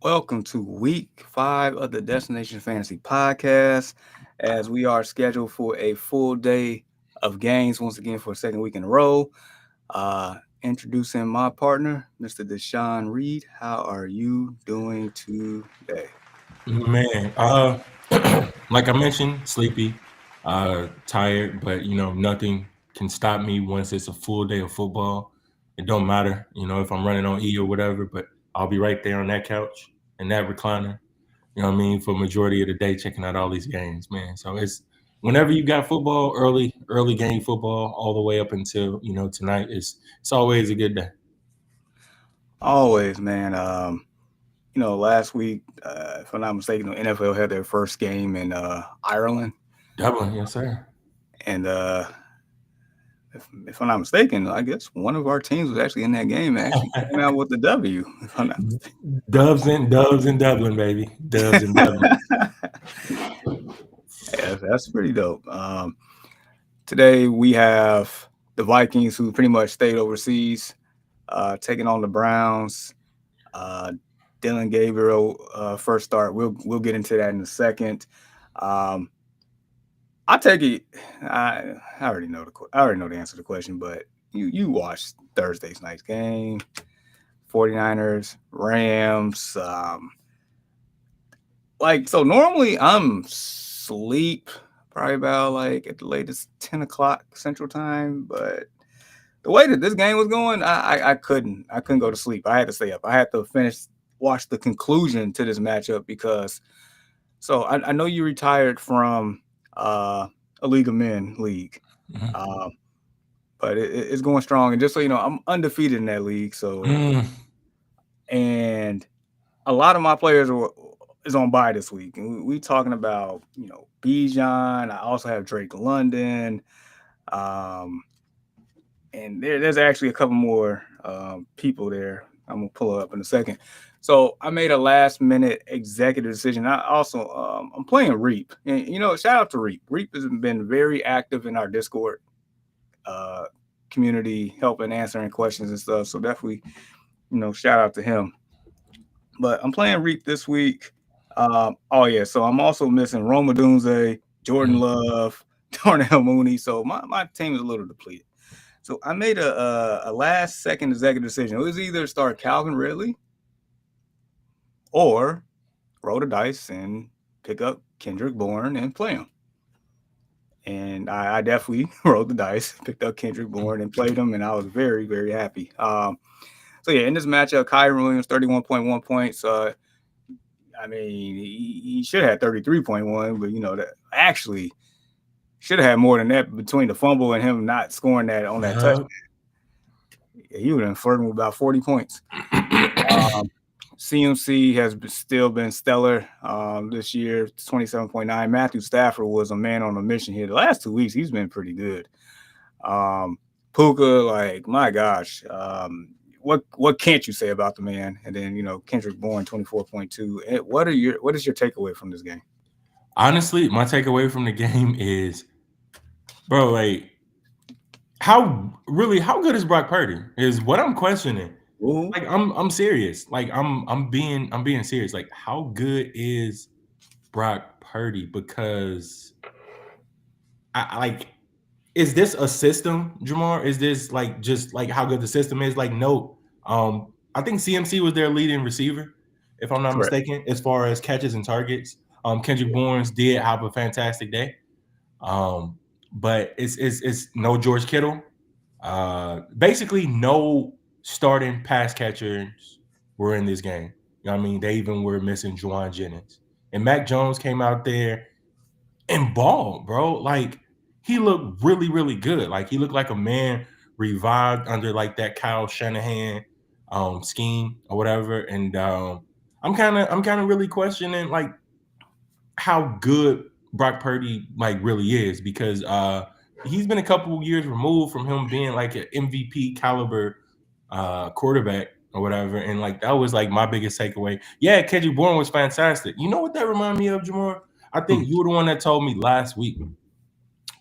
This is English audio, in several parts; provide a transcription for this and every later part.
Welcome to week 5 of the Destination Fantasy podcast. As we are scheduled for a full day of games once again for a second week in a row. Introducing my partner, Mr. Deshaun Reed. How are you doing today? Man, like I mentioned, sleepy, tired, but nothing can stop me once it's a full day of football. It don't matter, if I'm running on E or whatever, but I'll be right there on that couch and that recliner, for majority of the day checking out all these games, man. So it's whenever you got football, early game football, all the way up until, tonight, it's always a good day. Always, man. Last week, if I'm not mistaken, the NFL had their first game in Ireland. Dublin, yes, sir. And if I'm not mistaken, I guess one of our teams was actually in that game and actually came out with the W. If I'm not Dubs and Dublin, baby. Dubs and Dublin. Yeah, that's pretty dope. Today we have the Vikings, who pretty much stayed overseas, taking on the Browns. Uh, Dylan Gabriel first start. We'll get into that in a second. Um, I take it. I already know the answer to the question, but you watched Thursday's night's game. 49ers, Rams. So normally I'm sleep probably about like at the latest 10 o'clock Central Time, but the way that this game was going, I couldn't go to sleep. I had to stay up. I had to watch the conclusion to this matchup because I know you retired from a League of Men league, Mhm. uh, but it's going strong. And just so you know, I'm undefeated in that league. So Mm. and a lot of my players is on bye this week, and we talking about Bijan. I also have Drake London, um, and there's actually a couple more people there. I'm gonna pull it up in a second. So I made a last minute executive decision. I also I'm playing Reap, and shout out to Reap. Reap has been very active in our Discord uh, community, helping answering questions and stuff. So definitely shout out to him. But I'm playing Reap this week. Oh yeah, so I'm also missing Roma Dunze, Jordan Mm. Love, Darnell Mooney. So my team is a little depleted. So I made a last second executive decision. It was either start Calvin Ridley or roll the dice and pick up Kendrick Bourne and play him. And I definitely rolled the dice, picked up Kendrick Bourne and played him, and I was very, very happy. So yeah, in this matchup, Kyrie Williams, 31.1 points. I mean, he should have had 33.1, but that actually should have had more than that between the fumble and him not scoring that on that touchdown. Yup. He would have flirting with about 40 points. Um, CMC has still been stellar this year, 27.9. Matthew Stafford was a man on a mission here. The last 2 weeks, he's been pretty good. Um, Puka, like, my gosh. What can't you say about the man? And then, Kendrick Bourne, 24.2. What is your takeaway from this game? Honestly, my takeaway from the game is, bro, like how good is Brock Purdy? Is what I'm questioning. Ooh, Like I'm serious. Like I'm being serious. Like how good is Brock Purdy? Because I like is this a system, Jamar? Is this like just like how good the system is? Like no. I think CMC was their leading receiver, if I'm not correct. mistaken, as far as catches and targets. Kendrick Bourne did have a fantastic day. Um, but it's no George Kittle. Basically, no starting pass catchers were in this game. You know what I mean? They even were missing Juwan Jennings. And Mac Jones came out there and balled, bro. Like he looked really, really good. Like he looked like a man revived under like that Kyle Shanahan scheme or whatever. And I'm kind of really questioning like how good Brock Purdy like really is because he's been a couple years removed from him being like an MVP caliber quarterback or whatever. And like that was like my biggest takeaway. Yeah, Kendrick Bourne was fantastic. You know what that reminded me of, Jamar? I Hmm. think you were the one that told me last week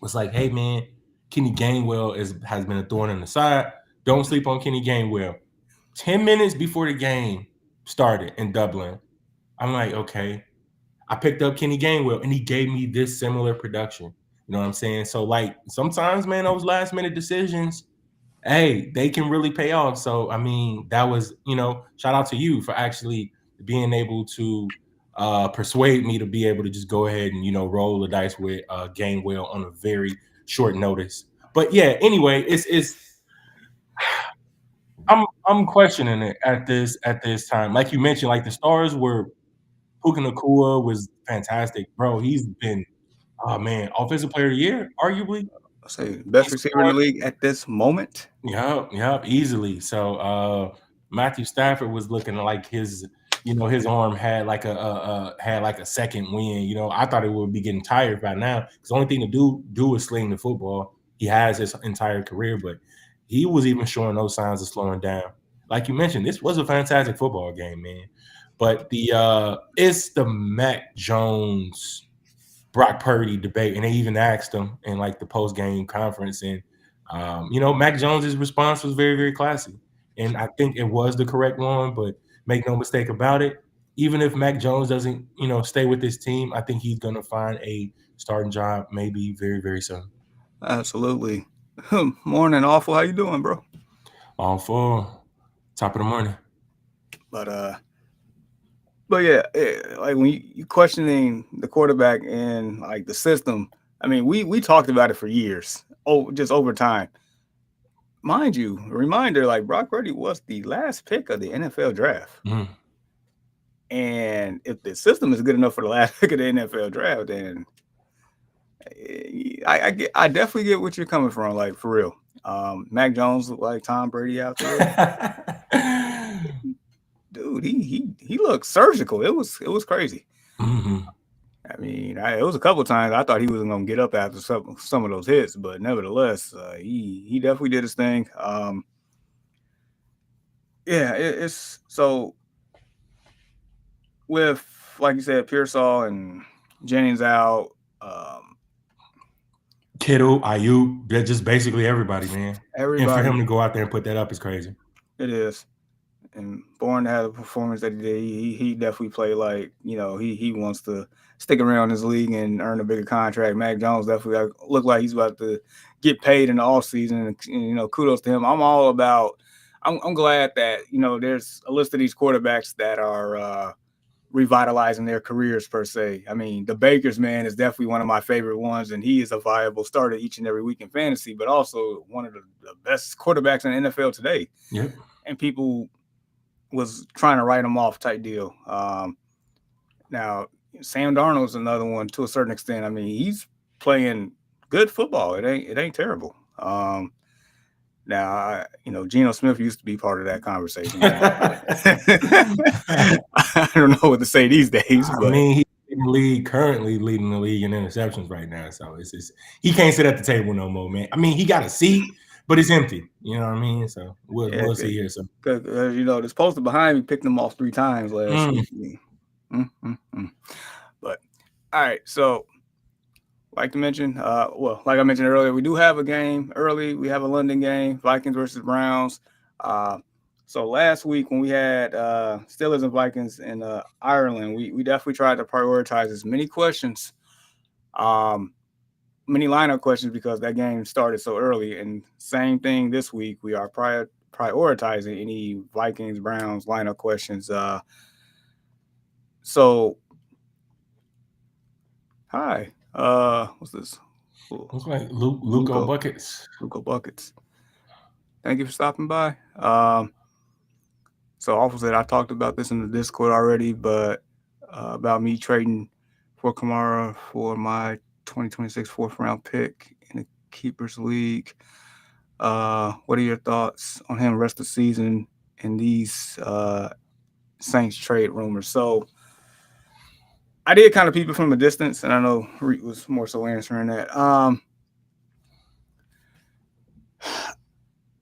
was like, hey man, Kenny Gainwell has been a thorn in the side. Don't sleep on Kenny Gainwell. 10 minutes before the game started in Dublin, I'm like, okay. I picked up Kenny Gainwell, and he gave me this similar production. You know what I'm saying? So, like, sometimes, man, those last minute decisions, hey, they can really pay off. So, I mean, that was, shout out to you for actually being able to persuade me to be able to just go ahead and, roll the dice with Gainwell on a very short notice. But yeah, anyway, it's I'm questioning it at this time. Like you mentioned, like the stars were Puka Nacua was fantastic, bro. He's been, oh man, offensive player of the year, arguably. I'll say best He's receiver in the scoring. league at this moment. Yep, easily. So Matthew Stafford was looking like his arm had like a second wind. I thought it would be getting tired by now. Because the only thing to do is sling the football. He has his entire career, but he was even showing those signs of slowing down. Like you mentioned, this was a fantastic football game, man. But it's the Mac Jones Brock Purdy debate, and they even asked him in like the post game conference, and Mac Jones's response was very, very classy, and I think it was the correct one. But make no mistake about it, even if Mac Jones doesn't, stay with this team, I think he's gonna find a starting job maybe very, very soon. Absolutely. Morning, awful. How you doing, bro? All for top of the morning. But yeah, like when you questioning the quarterback and like the system, I mean, we talked about it for years. Oh, just over time. Mind you, reminder, like Brock Purdy was the last pick of the NFL draft. Mm. And if the system is good enough for the last pick of the NFL draft, then I definitely get what you're coming from, like for real. Mac Jones looked like Tom Brady out there. Dude, he looked surgical. It was crazy. Mm-hmm. I mean, it was a couple of times I thought he wasn't gonna get up after some of those hits, but nevertheless, he definitely did his thing. Yeah, it's so with, like you said, Pearsall and Jennings out. Kittle, Ayuk, they're just basically everybody, man. Everybody. And for him to go out there and put that up is crazy. It is. And Bourne had a performance that he did. He definitely played like, he wants to stick around this league and earn a bigger contract. Mac Jones definitely looked like he's about to get paid in the offseason. And, kudos to him. I'm glad that, there's a list of these quarterbacks that are revitalizing their careers per se. I mean, the Bakers, man, is definitely one of my favorite ones, and he is a viable starter each and every week in fantasy, but also one of the best quarterbacks in the NFL today. Yep. And people was trying to write him off type deal. Now, Sam Darnold's another one to a certain extent. I mean, he's playing good football. It ain't terrible. Now, Geno Smith used to be part of that conversation. I don't know what to say these days. I but mean, he's currently leading the league in interceptions right now. So it's just, he can't sit at the table no more, man. I mean, he got a seat, but it's empty. You know what I mean? So we'll see here. So because this poster behind me picked him off 3 times last week. But all right, so like I mentioned earlier, we do have a game early. We have a London game, Vikings versus Browns. So last week when we had Steelers and Vikings in Ireland, we definitely tried to prioritize as many questions, many lineup questions, because that game started so early. And same thing this week, we are prioritizing any Vikings Browns lineup questions. So hi. What's this? looks like Luco Buckets. Luco Buckets. Thank you for stopping by. So Awful said I talked about this in the Discord already, but about me trading for Kamara for my 2026 4th round pick in the Keepers League. What are your thoughts on him rest of the season in these Saints trade rumors? So I did kind of peep it from a distance, and I know Reed was more so answering that.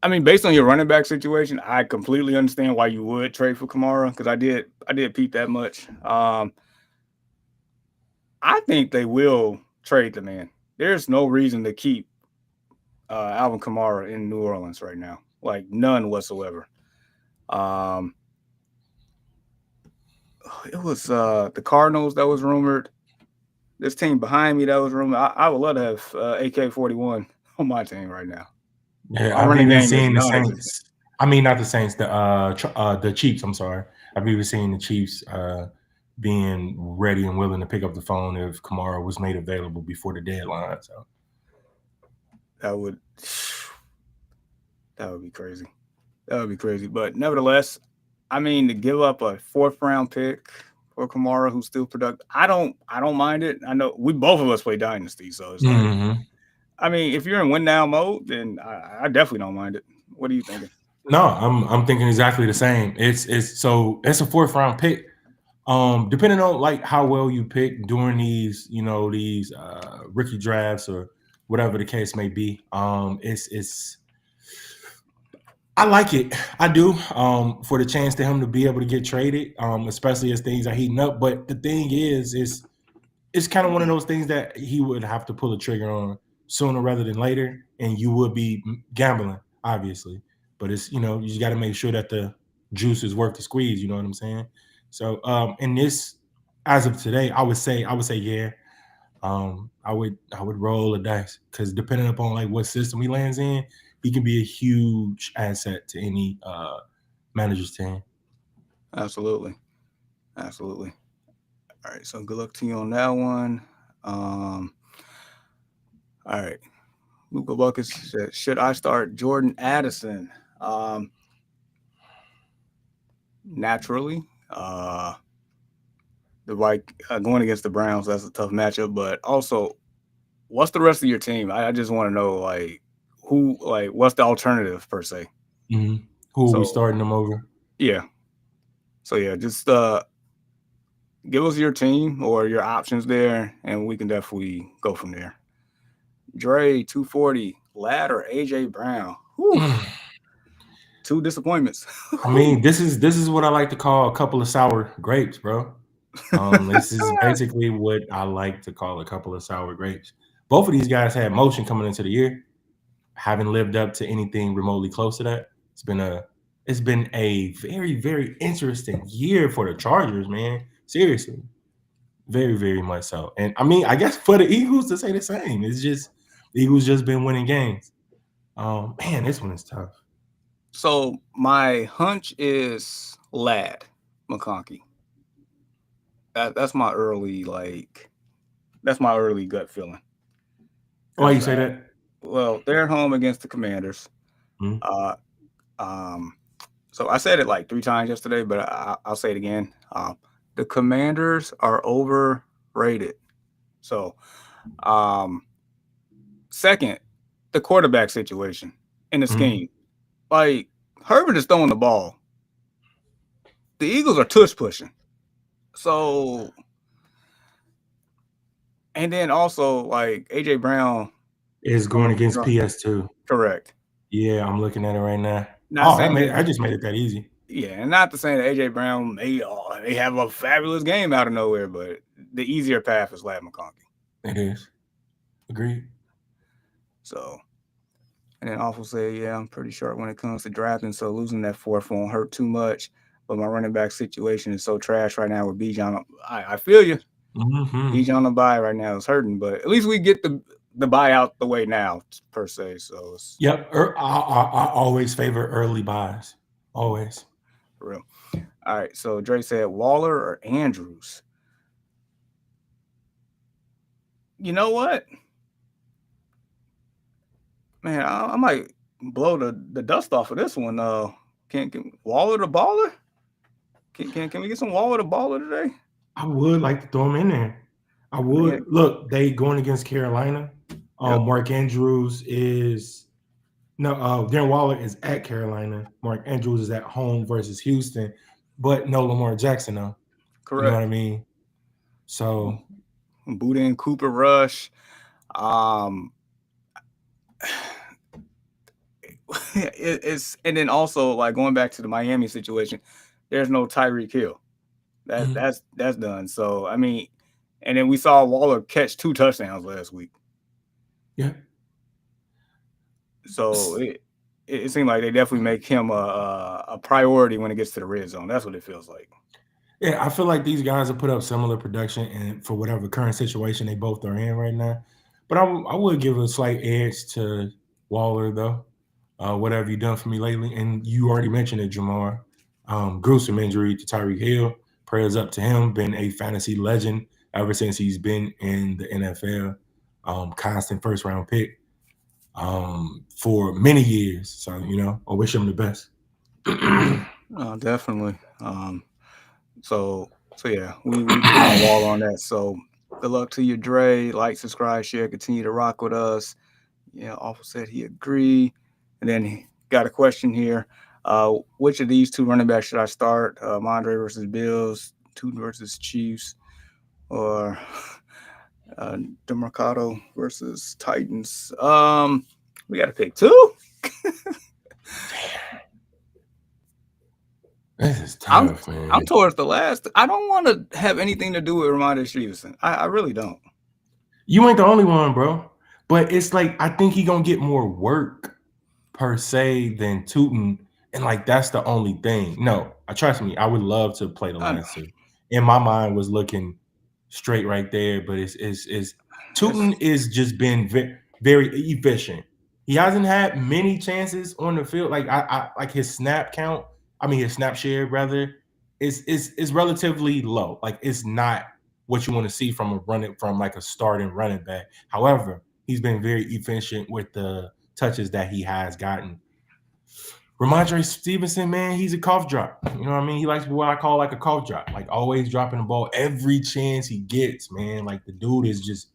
I mean, based on your running back situation, I completely understand why you would trade for Kamara, because I did peep that much. I think they will trade the man. There's no reason to keep Alvin Kamara in New Orleans right now, like none whatsoever. it was the Cardinals that was rumored. This team behind me that was rumored. I would love to have AK-41 on my team right now. Yeah, Our I've running even game is seen the non-existent. Saints. I mean, not the Saints, the Chiefs. I'm sorry. I've even seen the Chiefs being ready and willing to pick up the phone if Kamara was made available before the deadline. So That would that would be crazy. That would be crazy. But nevertheless, I mean, to give up a fourth round pick for Kamara, who's still productive, I don't mind it. I know we both of us play Dynasty, so it's like, Mhm. I mean, if you're in win now mode, then I definitely don't mind it. What are you thinking? No, I'm thinking exactly the same. It's a fourth round pick. Depending on like how well you pick during these rookie drafts or whatever the case may be. It's I like it. I do. For the chance to him to be able to get traded, especially as things are heating up. But the thing is it's kind of one of those things that he would have to pull a trigger on sooner rather than later, and you would be gambling, obviously. But it's you just got to make sure that the juice is worth the squeeze. You know what I'm saying? So, in this, as of today, I would say yeah. I would roll the dice because depending upon like what system he lands in, he can be a huge asset to any manager's team. Absolutely, absolutely. All right, so good luck to you on that one. Um, all right, Luca Buckets said, should I start Jordan Addison? Um, Naturally, going against the Browns, that's a tough matchup. But also, what's the rest of your team? I just want to know what's the alternative per se. Mm-hmm. Who are we So starting them over? yeah, so yeah, just give us your team or your options there, and we can definitely go from there. Dre 240, Lad or AJ Brown. Whew, two disappointments. I mean, this is what I like to call a couple of sour grapes, bro. This is basically what I like to call a couple of sour grapes. Both of these guys had motion coming into the year, haven't lived up to anything remotely close to that. It's been a very, very interesting year for the Chargers, man. Seriously. Very, very much so. And I mean, I guess for the Eagles to say the same. It's just the Eagles just been winning games. Man, this one is tough. So my hunch is Lad McConkey. That's my early gut feeling. Why you Because say that? well, they're home against the Commanders. Mhm. Uh, um, so I said it like three times yesterday, but I'll say it again. The Commanders are overrated. So, um, second, the quarterback situation in the Mhm. scheme. Like Herbert is throwing the ball. The Eagles are tush pushing. So, and then also like AJ Brown Is going coming against from PS2. correct. Yeah, I'm looking at it right now. Not Oh, saying that I just made it that easy. yeah, and not to say that AJ Brown may have a fabulous game out of nowhere, but the easier path is Lad McConkey. It is. Agreed. So, and then also say, yeah, I'm pretty sharp when it comes to drafting, so losing that fourth won't hurt too much. But my running back situation is so trash right now with Bijan. I feel you. Hmm. Bijan on the bye right now is hurting, but at least we get the buy out the way now per se. So it's Yep. I always favor early buys. Always. for real. All right. So Dre said Waller or Andrews. You know what, man? I might blow the dust off of this one. Can Waller the baller? Can we get some Waller the baller today? I would like to throw him in there. I I mean, would. Look, they going against Carolina. yep, Mark Andrews is no. Darren Waller is at Carolina. Mark Andrews is at home versus Houston, but no Lamar Jackson though. You know what I correct. mean? So Boudin, Cooper Rush. Um, it's and then also like going back to the Miami situation, there's no Tyreek Hill. That mhm, that's done. So I mean, and then we saw Waller catch two touchdowns last week. yeah. So it seemed like they definitely make him a priority when it gets to the red zone. That's what it feels like. Yeah, I feel like these guys have put up similar production, and for whatever current situation they both are in right now. But I would give a slight edge to Waller though. What have you done for me lately? And you already mentioned it, Jamar. Gruesome injury to Tyreek Hill. Prayers up to him. Been a fantasy legend ever since he's been in the NFL. Constant first round pick for many years. So I wish him the best. Definitely. So yeah, we put on Wall on that. So good luck to you, Dre. Like, subscribe, share, continue to rock with us. Yeah, Awful said he agree. And then he got a question here. Which of these two running backs should I start? Mondre versus Bills, Tootin versus Chiefs, or uh, Demarcado versus Titans? We got to pick two. This is I'm tough, man. I'm towards the last. I don't want to have anything to do with Ramondre Stevenson. I really don't. You ain't the only one, bro. But it's like I think he gonna get more work per se than Tootin, and like that's the only thing. No, trust me, I would love to play the I know. last two. In my mind was looking straight right there, but it's Tootin It's, is just been very efficient. He hasn't had many chances on the field. Like I like his snap count. I mean his snap share rather is relatively low. Like it's not what you want to see from like a starting running back. However, he's been very efficient with the touches that he has gotten. Ramondre Stevenson, man, he's a cough drop. You know what I mean? He likes what I call like a cough drop, like always dropping the ball every chance he gets, man. Like the dude is just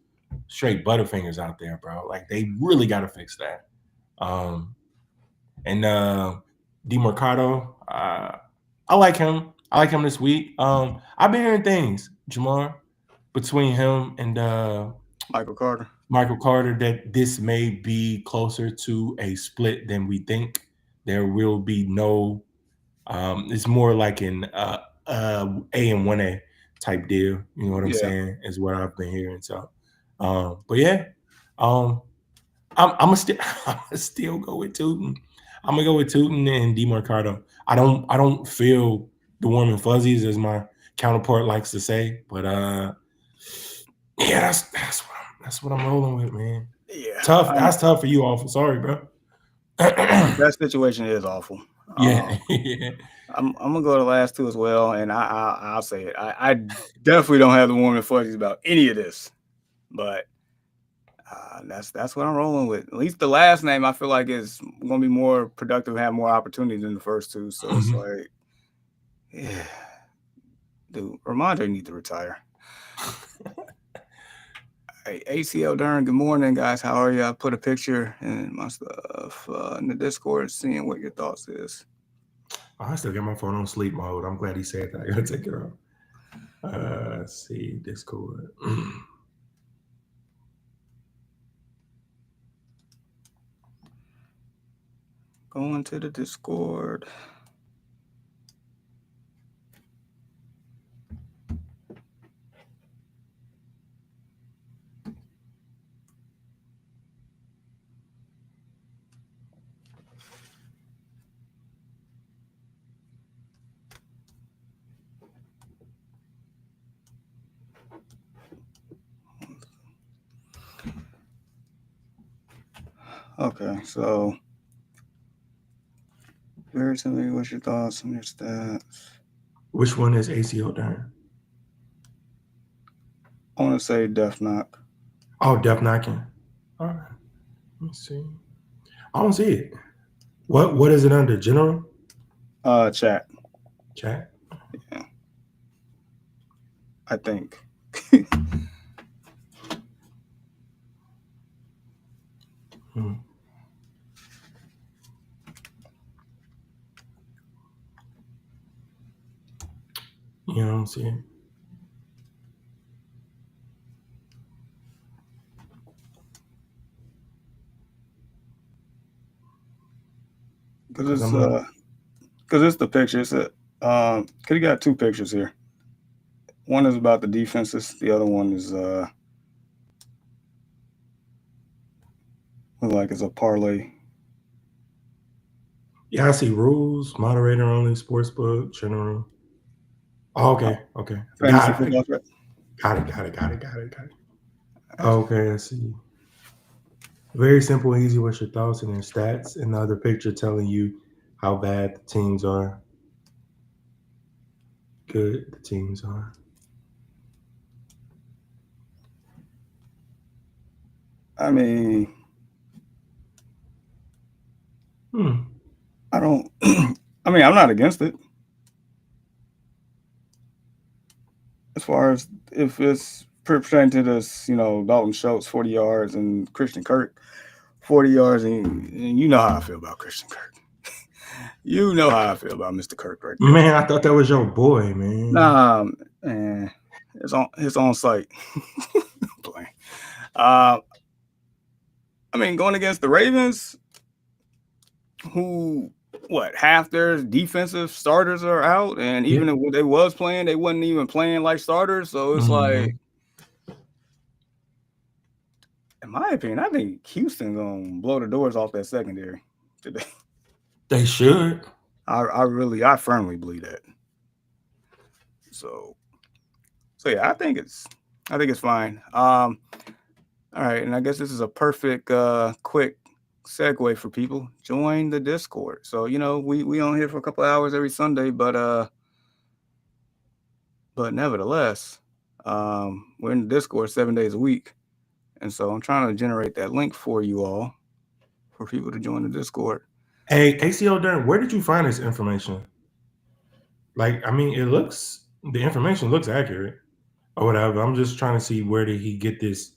straight butterfingers out there, bro. Like they really got to fix that. Um, and DeMarcado, I like him. I like him this week. I've been hearing things, Jamar, between him and Michael Carter. Michael Carter that this may be closer to a split than we think. There will be no. It's more like an A and 1A type deal. You know what I'm Yeah, saying? Is what I've been hearing. So, but yeah, um, I'm gonna still go with Tootin. I'm gonna go with Tootin and DeMarcado. I don't feel the warm and fuzzies as my counterpart likes to say, but yeah, that's what I'm rolling with, man. yeah. Tough. That's tough for you, awful. Sorry, bro. That situation is awful. Yeah. I'm gonna go to the last two as well, and I'll say it. I definitely don't have the warm and fuzzies about any of this, but that's what I'm rolling with. At least the last name I feel like is gonna be more productive, have more opportunities than the first two. So it's like, yeah, dude, Ramondre needs to retire. Hey, ACL Dern, good morning, guys. How are you? I put a picture in my stuff in the Discord, seeing what your thoughts is. I still got my phone on sleep mode. I'm glad he said that. I gotta take it off. Let's see, Discord. Going to the Discord. Okay, so very simply, what's your thoughts on your stats? Which one is ACL Dern? I want to say Death Knock. Oh, Death Knocking. All right. Let me see. I don't see it. What is it under? General? Chat. Chat? Yeah, I think. Hmm. Yeah, I don't see it. Because I'm not. Because it's the picture. It's a cause you got two pictures here. One is about the defenses. The other one is like it's a parlay. Yeah, I see rules, moderator only, sportsbook, general. Oh, okay. Okay. Fantasy football track. Got it. Okay, let's see. Very simple and easy. What's your thoughts and then stats? And the other picture telling you how bad the teams are. Good the teams are. I mean, I don't. I mean, I'm not against it. As far as if it's pertaining to this, Dalton Schultz 40 yards and Christian Kirk 40 yards, and you know how I feel about Christian Kirk. You know how I feel about Mr. Kirk right there. Man, I thought that was your boy, man. Nah, man, it's on his own site. Playing. I mean, going against the Ravens, who half their defensive starters are out, and even if they was playing, they wasn't even playing like starters. So it's like, in my opinion, I think Houston gonna blow the doors off that secondary today. They should. I firmly believe that. So yeah, I think it's fine. All right, and I guess this is a perfect quick segue for people. Join the Discord. So we on here for a couple of hours every Sunday, but nevertheless, we're in the Discord 7 days a week, and so I'm trying to generate that link for you all for people to join the Discord. Hey, ACO Durn, where did you find this information? Like, I mean, the information looks accurate or whatever. I'm just trying to see where did he get this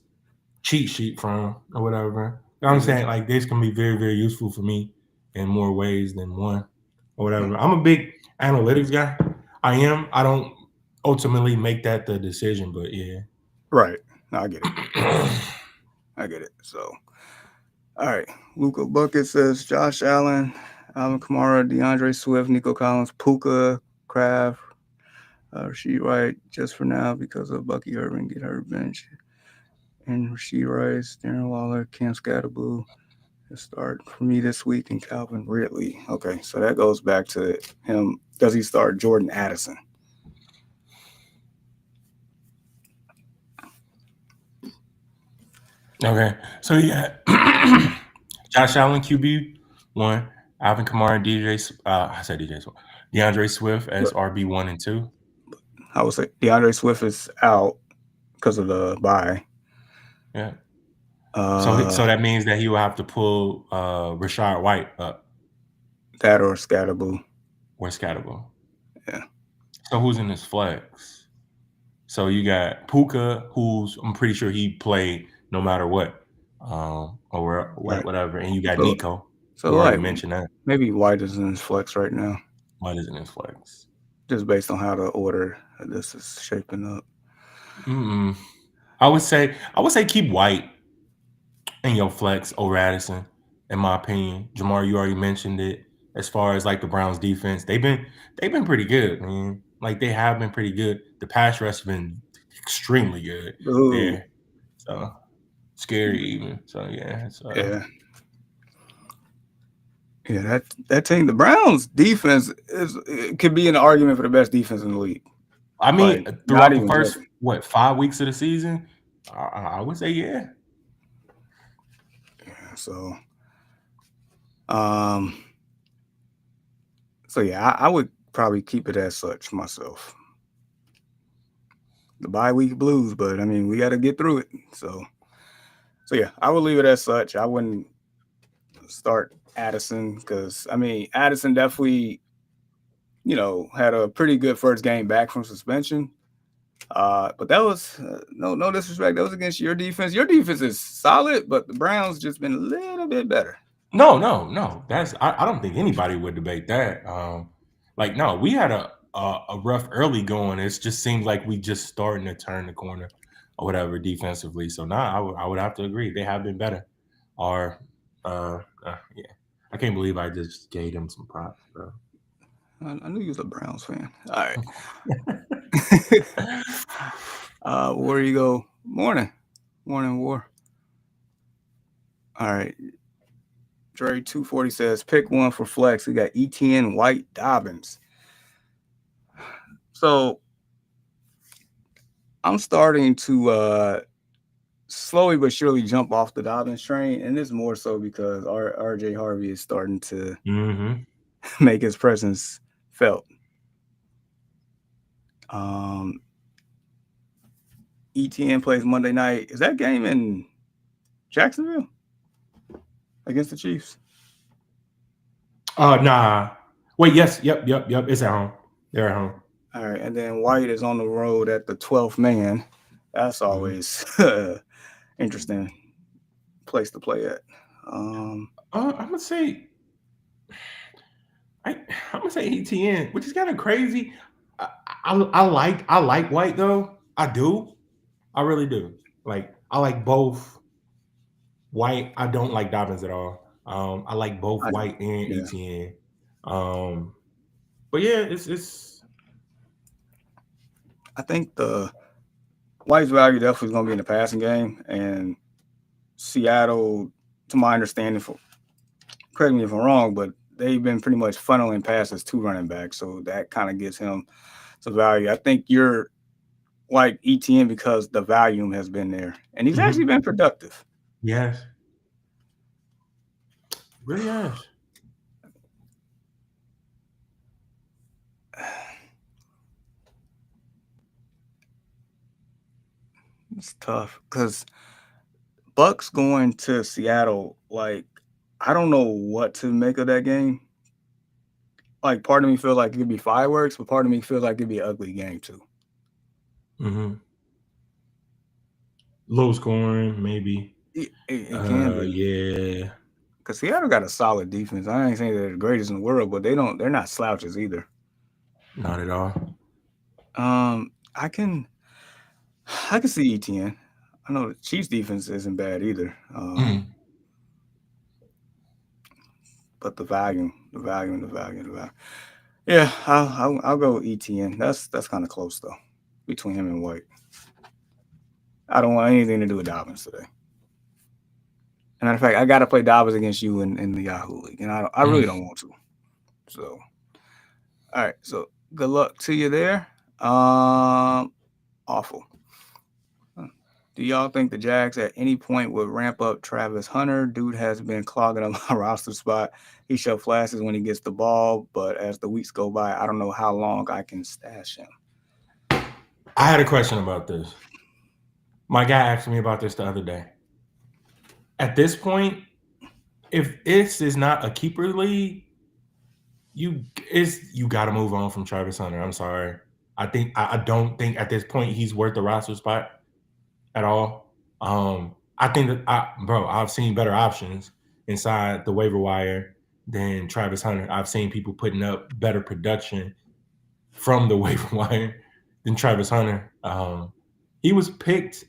cheat sheet from or whatever. I'm saying like this can be very, very useful for me in more ways than one or whatever. I'm a big analytics guy. I don't ultimately make that the decision, but yeah. Right. No, I get it. I get it. So, all right. Luca Bucket says Josh Allen, Alvin Kamara, DeAndre Swift, Nico Collins, Puka, Kraft, Rasheed Wright, just for now because of Bucky Irving get hurt bench. And Rasheed Rice, Darren Waller, Cam Scatterboo. Start for me this week, and Calvin Ridley. Okay, so that goes back to him. Does he start Jordan Addison? Okay, so yeah, Josh Allen QB1, Alvin Kamara, DeAndre Swift as RB1 and 2. I would say DeAndre Swift is out because of the bye. Yeah. So that means that he will have to pull Rashad White up. That or Scatterboo. Yeah. So who's in his flex? So you got Puka, who's I'm pretty sure he played no matter what, or whatever, and you got Nico. So you already mentioned that. Maybe White is in his flex right now. White is in his flex. Just based on how the order of this is shaping up. I would say keep White in your flex over Addison, in my opinion. Jamar, you already mentioned it. As far as like the Browns defense, they've been pretty good, man. Like they have been pretty good. The pass rush has been extremely good there. So scary even. So yeah. Yeah, that team, the Browns defense could be an argument for the best defense in the league. I mean, throughout the first 5 weeks of the season, I would say yeah. Yeah. So yeah, I would probably keep it as such myself. The bye week blues, but I mean we got to get through it. So yeah, I would leave it as such. I wouldn't start Addison because I mean Addison definitely, had a pretty good first game back from suspension. But that was no disrespect. That was against your defense. Your defense is solid, but the Browns just been a little bit better. No. That's I don't think anybody would debate that. No, we had a rough early going. It just seems like we just starting to turn the corner or whatever defensively. So I would have to agree. They have been better. Yeah. I can't believe I just gave them some props, bro. I knew you was a Browns fan. All right. Where you go? Morning, War. All right. Trey 240 says pick one for flex. We got ETN, White, Dobbins. So I'm starting to slowly but surely jump off the Dobbins train, and it's more so because RJ Harvey is starting to Mm-hmm. make his presence felt. Um, ETN plays Monday night. Is that game in Jacksonville against the Chiefs? Nah. Wait, yes, yep. It's at home. They're at home. All right, and then White is on the road at the 12th man. That's Mm-hmm. always interesting place to play at. I'm gonna say I'm gonna say ETN, which is kind of crazy. I like White though. I do. I really do. Like I like both White. I don't like Dobbins at all. I like both I do. White and Yeah, ETN. Um, but yeah, it's I think the White's value definitely is going to be in the passing game, and Seattle, to my understanding, for correct me if I'm wrong, but they've been pretty much funneling passes to running back, so that kind of gives him some value. I think you're like ETN because the volume has been there, and he's actually mm-hmm. been productive. Yes, really yes. It's tough because Bucks going to Seattle, like I don't know what to make of that game. Like part of me feels like it could be fireworks, but part of me feels like it'd be an ugly game too. Mm-hmm. Low scoring, maybe. It can be Yeah, because Seattle got a solid defense. I ain't saying they're the greatest in the world, but they're not slouches either. not at all. I can see ETN. I know the Chiefs defense isn't bad either. Mm. But the value. Yeah, I'll go ETN. That's kind of close though, between him and White. I don't want anything to do with Dobbins today. As a matter of fact, I got to play Dobbins against you in the Yahoo League, and I really Mm. don't want to. So, all right. So, good luck to you there. Awful. Do y'all think the Jags at any point would ramp up Travis Hunter? Dude has been clogging up my roster spot. He show flashes when he gets the ball, but as the weeks go by, I don't know how long I can stash him. I had a question about this. My guy asked me about this the other day. At this point, if this is not a keeper league, you got to move on from Travis Hunter. I'm sorry. I don't think at this point he's worth the roster spot at all. I think that I've seen better options inside the waiver wire than Travis Hunter. I've seen people putting up better production from the waiver wire than Travis Hunter. He was picked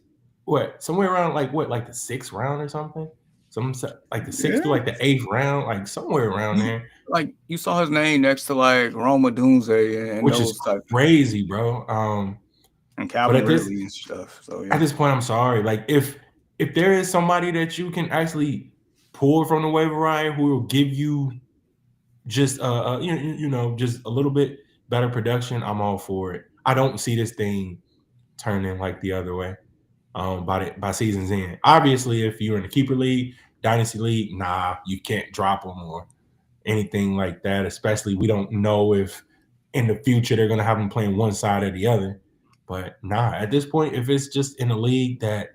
somewhere around like the 6th round or something. Some like the 6th to Yeah. like the 8th round, like somewhere around there, Like you saw his name next to like Roma Doomsday and which is those type crazy, bro. and But Calvin Ridley and stuff. So at yeah. this point, I'm sorry. Like if there is somebody that you can actually pull from the waiver wire who will give you just just a little bit better production, I'm all for it. I don't see this thing turning like the other way by season's end. Obviously, if you're in the keeper league, dynasty league, nah, you can't drop them or anything like that. Especially, we don't know if in the future they're gonna have them playing one side or the other. But nah, at this point, if it's just in a league that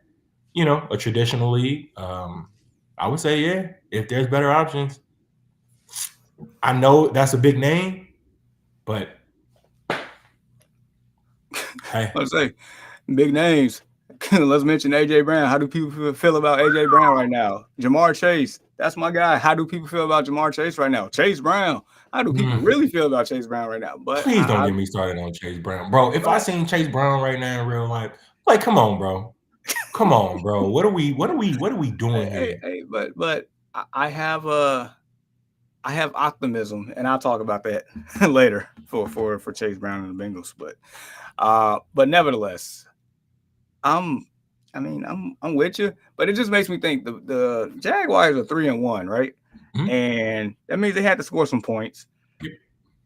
a traditional league, I would say yeah. If there's better options, I know that's a big name, but hey, Let's say big names. Let's mention AJ Brown. How do people feel about AJ Brown right now? Jamar Chase. That's my guy. How do people feel about Jamar Chase right now? Chase Brown. How do people really feel about Chase Brown right now? But please don't get me started on Chase Brown, bro. If I seen Chase Brown right now in real life, like, come on, bro. Come on, bro. What are we doing here? but I have optimism, and I'll talk about that later for Chase Brown and the Bengals. But nevertheless, I'm I'm with you, but it just makes me think the Jaguars are 3-1, right? Mhm. And that means they had to score some points.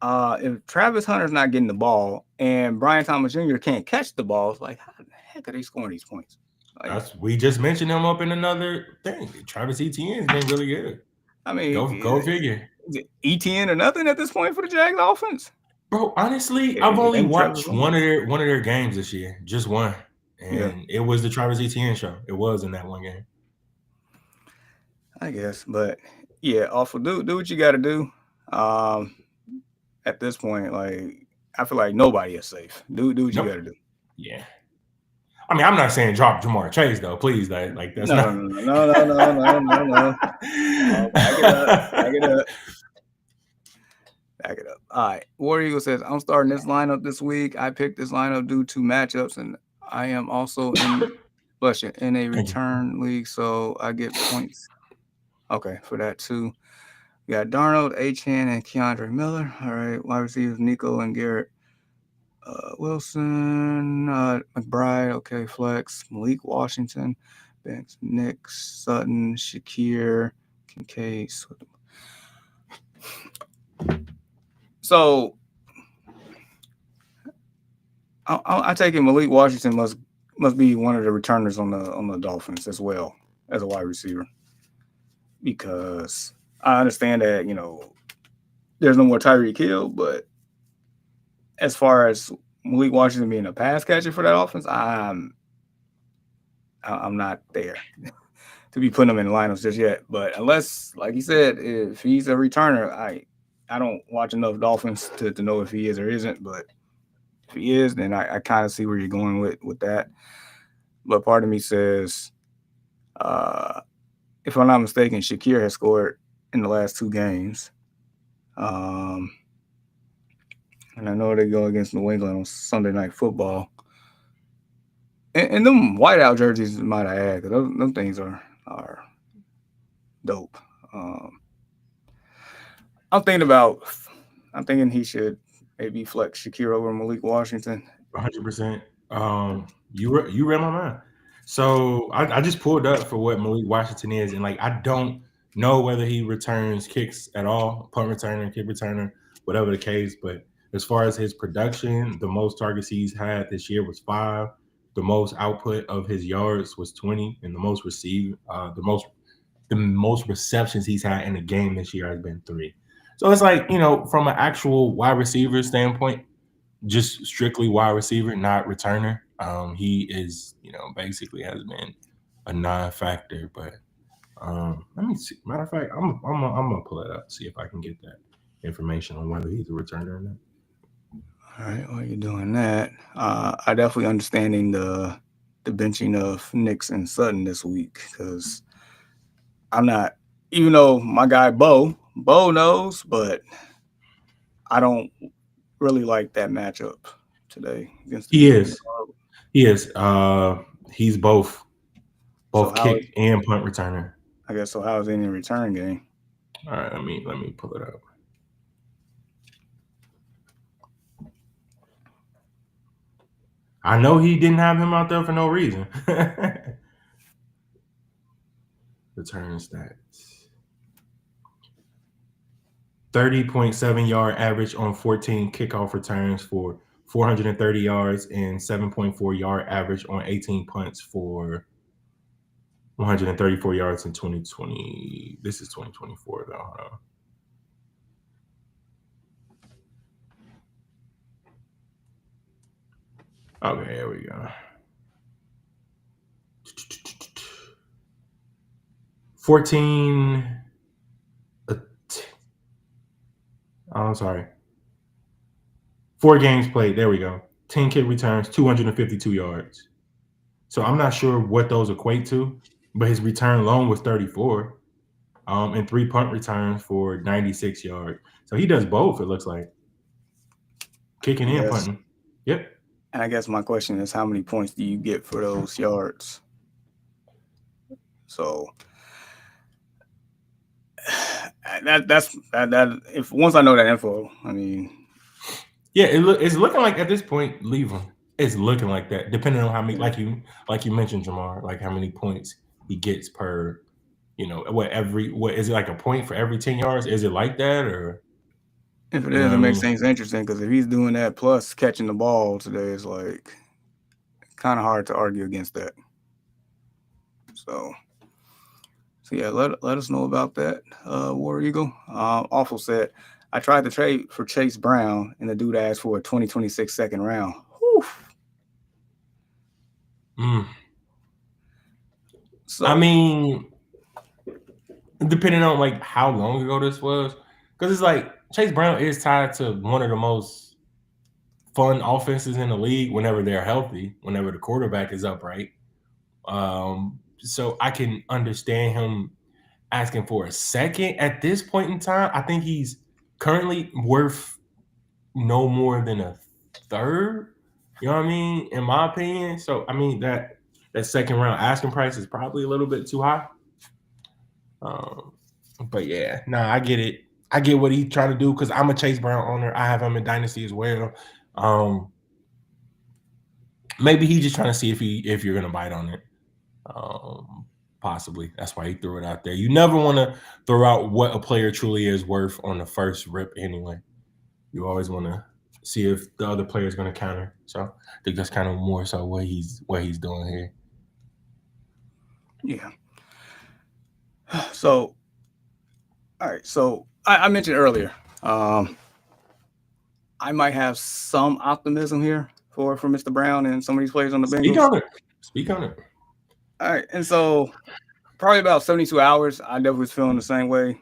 If Travis Hunter's not getting the ball and Brian Thomas Jr. can't catch the ball, it's like how the heck are they scoring these points? Like, we just mentioned him up in another thing. Travis Etienne's been really good. I mean, Go figure. is it ETN or nothing at this point for the Jags offense? Bro, honestly, I've It only ain't Travis watched one Lawrence. of their games this year, just one, Yeah, and it was the Travis Etienne show. It was in that one game. I guess, but yeah, awful. Do what you got to do. At this point, like I feel like nobody is safe. Do what you Nope. got to do. Yeah. I mean, I'm not saying drop Jamar Chase though. Please, like that's No. Back it up. Back it up. All right. War Eagle says, I'm starting this lineup this week. I picked this lineup due to matchups, and I am also in a return league, so I get points. Okay, for that too. We got Darnold, Achane, and Keandre Miller. All right. Wide receivers, Nico and Garrett. Wilson, McBride, okay, flex. Malik Washington, Banks, Nick, Sutton, Shakir, Kincaid. So I take it Malik Washington must be one of the returners on the Dolphins as well as a wide receiver, because I understand that there's no more Tyreek Hill, but as far as Malik Washington being a pass catcher for that offense, I'm not there to be putting him in lineups just yet. But unless, like you said, if he's a returner, I don't watch enough Dolphins to know if he is or isn't. But if he is, then I kind of see where you're going with that. But part of me says, if I'm not mistaken, Shakir has scored in the last 2 games. And I know they go against New England on Sunday Night Football. And them whiteout jerseys, might I add, because those things are dope. I'm thinking he should maybe flex Shakir over Malik Washington. 100%. You read my mind. So I just pulled up for what Malik Washington is, and like I don't know whether he returns kicks at all, punt returner, kick returner, whatever the case. But as far as his production, the most targets he's had this year was 5. The most output of his yards was 20, and the most receptions he's had in a game this year has been 3. So it's like, from an actual wide receiver standpoint, just strictly wide receiver, not returner. He is, basically has been a non-factor. But let me see. Matter of fact, I'm gonna pull it up, see if I can get that information on whether he's a returner or not. All right, while you're doing that, I definitely understanding the benching of Nix and Sutton this week, because I'm not, even though my guy Bo knows, but I don't really like that matchup today against the He Jets. is. He's both So kick and punt returner. I guess so. How is he in the return game? All right, let me pull it up. I know he didn't have him out there for no reason. Return stats. 30.7 yard average on 14 kickoff returns for 430 yards, and 7.4 yard average on 18 punts for 134 yards in 2020. This is 2024 though. Okay, here we go. 14. I'm sorry. 4 games played. There we go. 10 kick returns, 252 yards. So I'm not sure what those equate to, but his return alone was 34. And 3 punt returns for 96 yards. So he does both, it looks like. Kicking and punting. Yep. And I guess my question is, how many points do you get for those yards? So that's if once I know that info, I mean, yeah, it's looking like at this point, leave him. It's looking like that, depending on how many, like you mentioned, Jamar, like how many points he gets per, what is it, like a point for every 10 yards? Is it like that, or? If it is, it makes things interesting, because if he's doing that plus catching the ball today, is like kind of hard to argue against that. So yeah, let us know about that, War Eagle. Awful said, I tried to trade for Chase Brown, and the dude asked for a 2026 second round. Whew. So I mean, depending on like how long ago this was, because it's like Chase Brown is tied to one of the most fun offenses in the league whenever they're healthy, whenever the quarterback is upright. So I can understand him asking for a second at this point in time. I think he's currently worth no more than a third. You know what I mean? In my opinion. So I mean that second round asking price is probably a little bit too high. But yeah, I get it. I get what he's trying to do because I'm a Chase Brown owner. I have him in Dynasty as well. Maybe he's just trying to see if you're gonna bite on it. Possibly. That's why he threw it out there. You never want to throw out what a player truly is worth on the first rip anyway. You always want to see if the other player is going to counter. So I think that's kind of more so what he's doing here. Yeah. So, all right. So I mentioned earlier, I might have some optimism here for Mr. Brown and some of these players on the Bengals. Speak on it. All right. And so probably about 72 hours, I definitely was feeling the same way.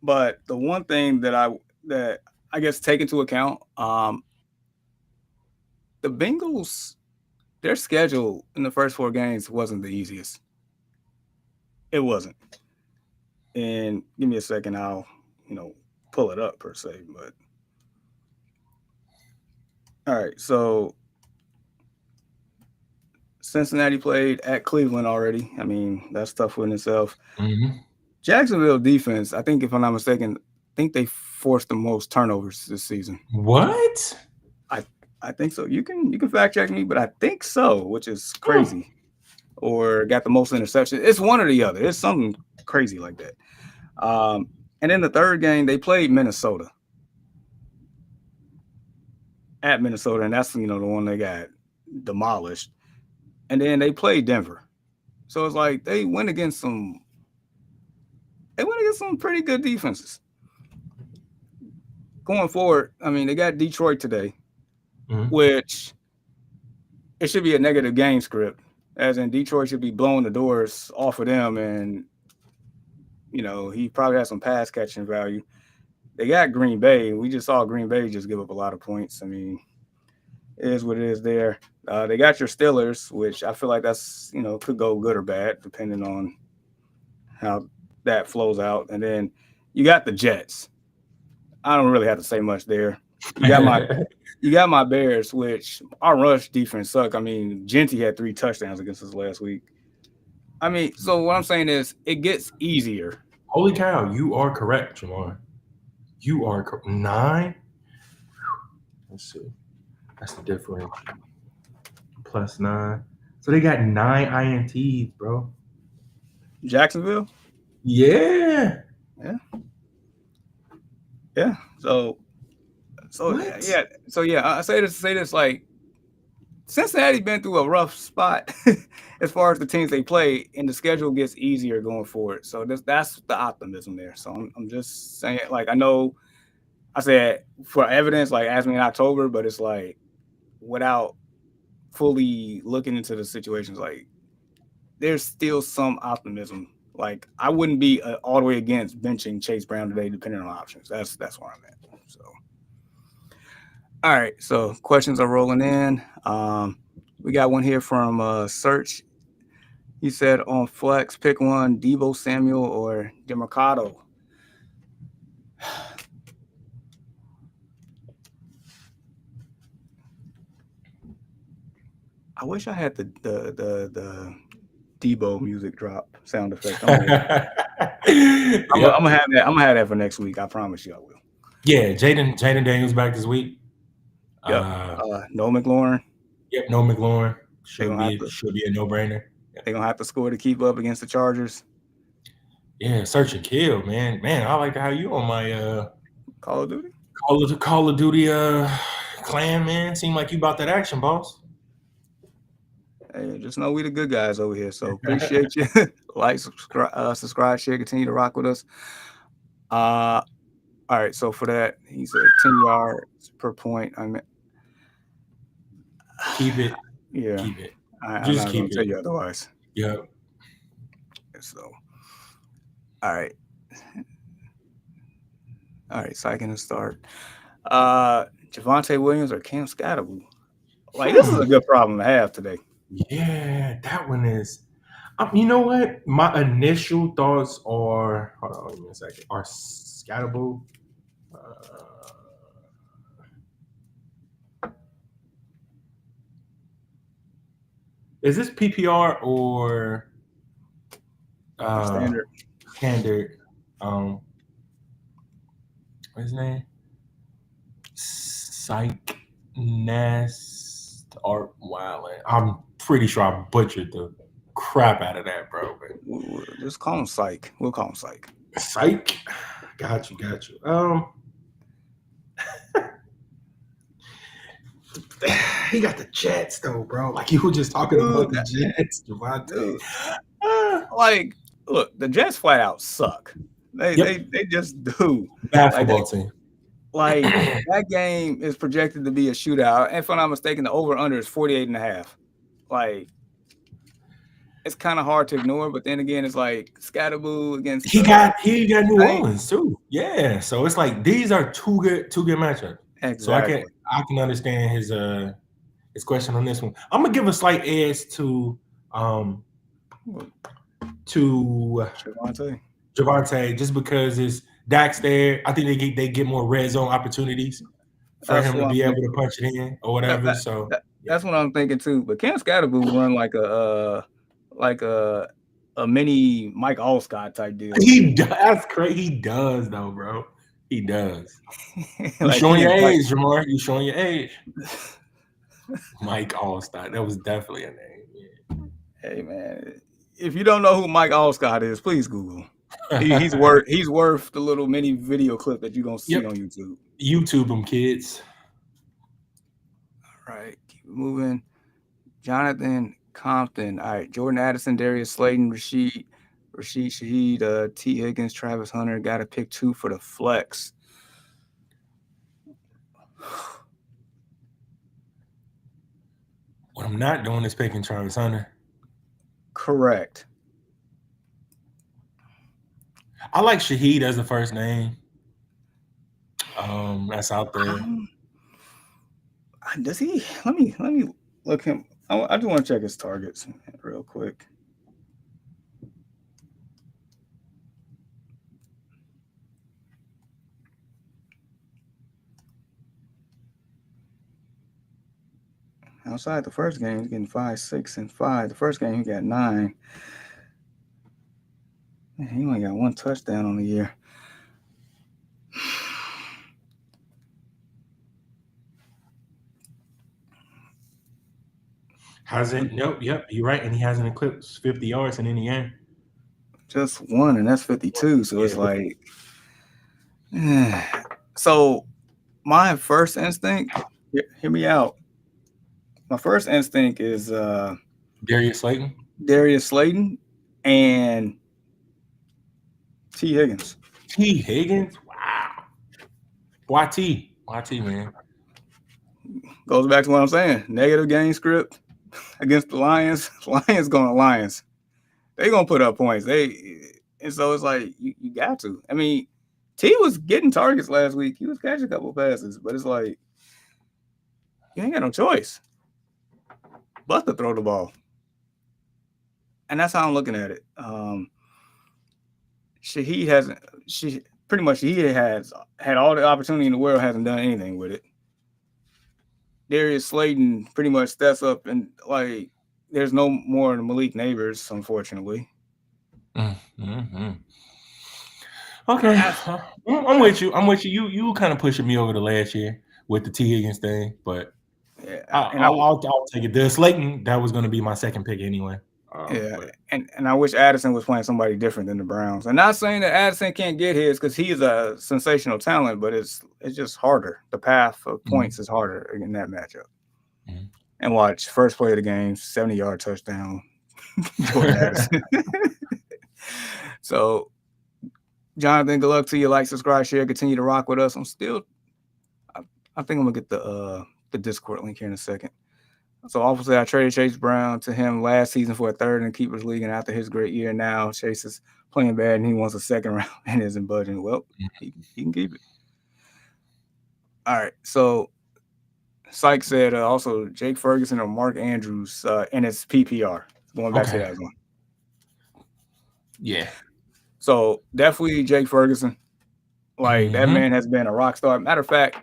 But the one thing that I guess take into account, the Bengals, their schedule in the first 4 games wasn't the easiest. It wasn't. And give me a second, I'll pull it up per se. But all right, so Cincinnati played at Cleveland already. I mean, that's tough in itself. Mm-hmm. Jacksonville defense, I think if I'm not mistaken, I think they forced the most turnovers this season. What? I think so. You can fact check me, but I think so, which is crazy. Or got the most interceptions. It's one or the other. It's something crazy like that. And then the third game, they played Minnesota. At Minnesota, and that's the one they got demolished. And then they played Denver. So it's like they went against some pretty good defenses. Going forward, I mean, they got Detroit today, which it should be a negative game script, as in Detroit should be blowing the doors off of them, and he probably has some pass catching value. They got Green Bay. We just saw Green Bay just give up a lot of points. I mean, it is what it is there. They got your Steelers, which I feel like that's, could go good or bad, depending on how that flows out. And then you got the Jets. I don't really have to say much there. You got my Bears, which our rush defense suck. I mean, Genty had 3 touchdowns against us last week. I mean, so what I'm saying is it gets easier. Holy cow, you are correct, Jamar. You are 9. Let's see. That's the difference. Plus 9. So they got 9 INTs, bro. Jacksonville? Yeah. So what? Yeah. So yeah, I say this like Cincinnati's been through a rough spot as far as the teams they play, and the schedule gets easier going forward. So that's the optimism there. So I'm just saying, like, I know I said for evidence, like ask me in October, but it's like without fully looking into the situations, like there's still some optimism. Like I wouldn't be all the way against benching Chase Brown today, depending on options. That's where I'm at. So, all right. So questions are rolling in. We got one here from Search. He said on flex, pick one: Deebo Samuel or DeMarcado. I wish I had the Deebo music drop sound effect. I'm gonna have that. I'm gonna have that for next week. I promise you, I will. Yeah, Jaden Daniels back this week. Yep. No McLaurin. Yep, no McLaurin. Should be a no-brainer. They're gonna have to score to keep up against the Chargers. Yeah, search and kill, man. Man, I like how you on my Call of Duty. Call of Duty Clan, man, seem like you about that action, boss. Hey, just know we the good guys over here. So appreciate you. Like, subscribe, share, continue to rock with us. All right. So for that, he said 10 yards per point. I mean, keep it. Yeah. Keep it. I'm not going to tell you otherwise. Yeah. So, all right. All right. So I can start. Javonte Williams or Cam Scatterboo? Like, this is a good problem to have today. Yeah, that one is. You know what? My initial thoughts are. Hold on, give me a second. Are Scatterboo. Is this PPR or Standard? Standard. What's his name? Psych Nest Art Wildland. I'm pretty sure I butchered the crap out of that, bro. We'll just call him Psych. We'll call him Psych. Psych. Got you. He got the Jets though, bro. Like you were just talking about the Jets, Javonte. Like, look, the Jets flat out suck. They just do. Basketball team. Like that game is projected to be a shootout. And if I'm not mistaken, the over-under is 48.5. Like, it's kind of hard to ignore, but then again, it's like Scatterboo against he got New Orleans too. Yeah. So it's like these are two good matchups. Exactly. So I can understand his question on this one. I'm gonna give a slight edge to Javonte just because it's Dak's there. I think they get more red zone opportunities for him to be able to punch it in or whatever. That's what I'm thinking too. But Cam Scatterboo run like a mini Mike Allscott type deal. That's crazy. He does though, bro. He does. You Like, showing your age, Jamar. You showing your age. Mike Allstott. That was definitely a name. Yeah. Hey man, if you don't know who Mike Allscott is, please Google. He's worth the little mini video clip that you're gonna see on YouTube. YouTube them, kids. All right, keep moving. Jonathan Compton. All right, Jordan Addison, Darius Slayton, Rashid Shaheed, T. Higgins, Travis Hunter. Got to pick 2 for the flex. What I'm not doing is picking Travis Hunter. Correct. I like Shaheed as the first name. That's out there. Does he? Let me look him. I just want to check his targets real quick. Outside the first game, he's getting 5, 6, and 5. The first game, he got 9. Man, he only got 1 touchdown on the year. Hasn't? Nope. Yep. You're right. And he hasn't eclipsed 50 yards in any game. Just 1, and that's 52. So it's like, so my first instinct. Hear me out. My first instinct is Darius Slayton and T. Higgins. T. Higgins? Wow. YT, man. Goes back to what I'm saying. Negative game script against the Lions. Lions going to Lions. They're going to put up points. And so it's like, you got to. I mean, T was getting targets last week. He was catching a couple of passes, but it's like, you ain't got no choice but to throw the ball. And that's how I'm looking at it. He has had all the opportunity in the world, hasn't done anything with it. Darius Slayton pretty much steps up and like there's no more Malik Neighbors, unfortunately. Mm-hmm. Okay. I'm with you. You kind of pushing me over the last year with the T. Higgins thing, but yeah, I'll take it. The Slayton, that was going to be my second pick anyway. Yeah, But and I wish Addison was playing somebody different than the Browns. And not saying that Addison can't get his because he's a sensational talent, but it's just harder. The path of points is harder in that matchup. Mhm. And watch first play of the game, 70-yard touchdown, Jordan Addison. So, Jonathan, good luck to you. Like, subscribe, share, continue to rock with us. I think I'm gonna get the Discord link here in a second. So obviously I traded Chase Brown to him last season for a third in the keepers league, and after his great year now, Chase is playing bad and he wants a second round and isn't budging. Well, he can keep it. All right. So Syke said also Jake Ferguson or Mark Andrews and it's PPR. Going back to that one. Yeah. So definitely Jake Ferguson. Like that man has been a rock star. Matter of fact,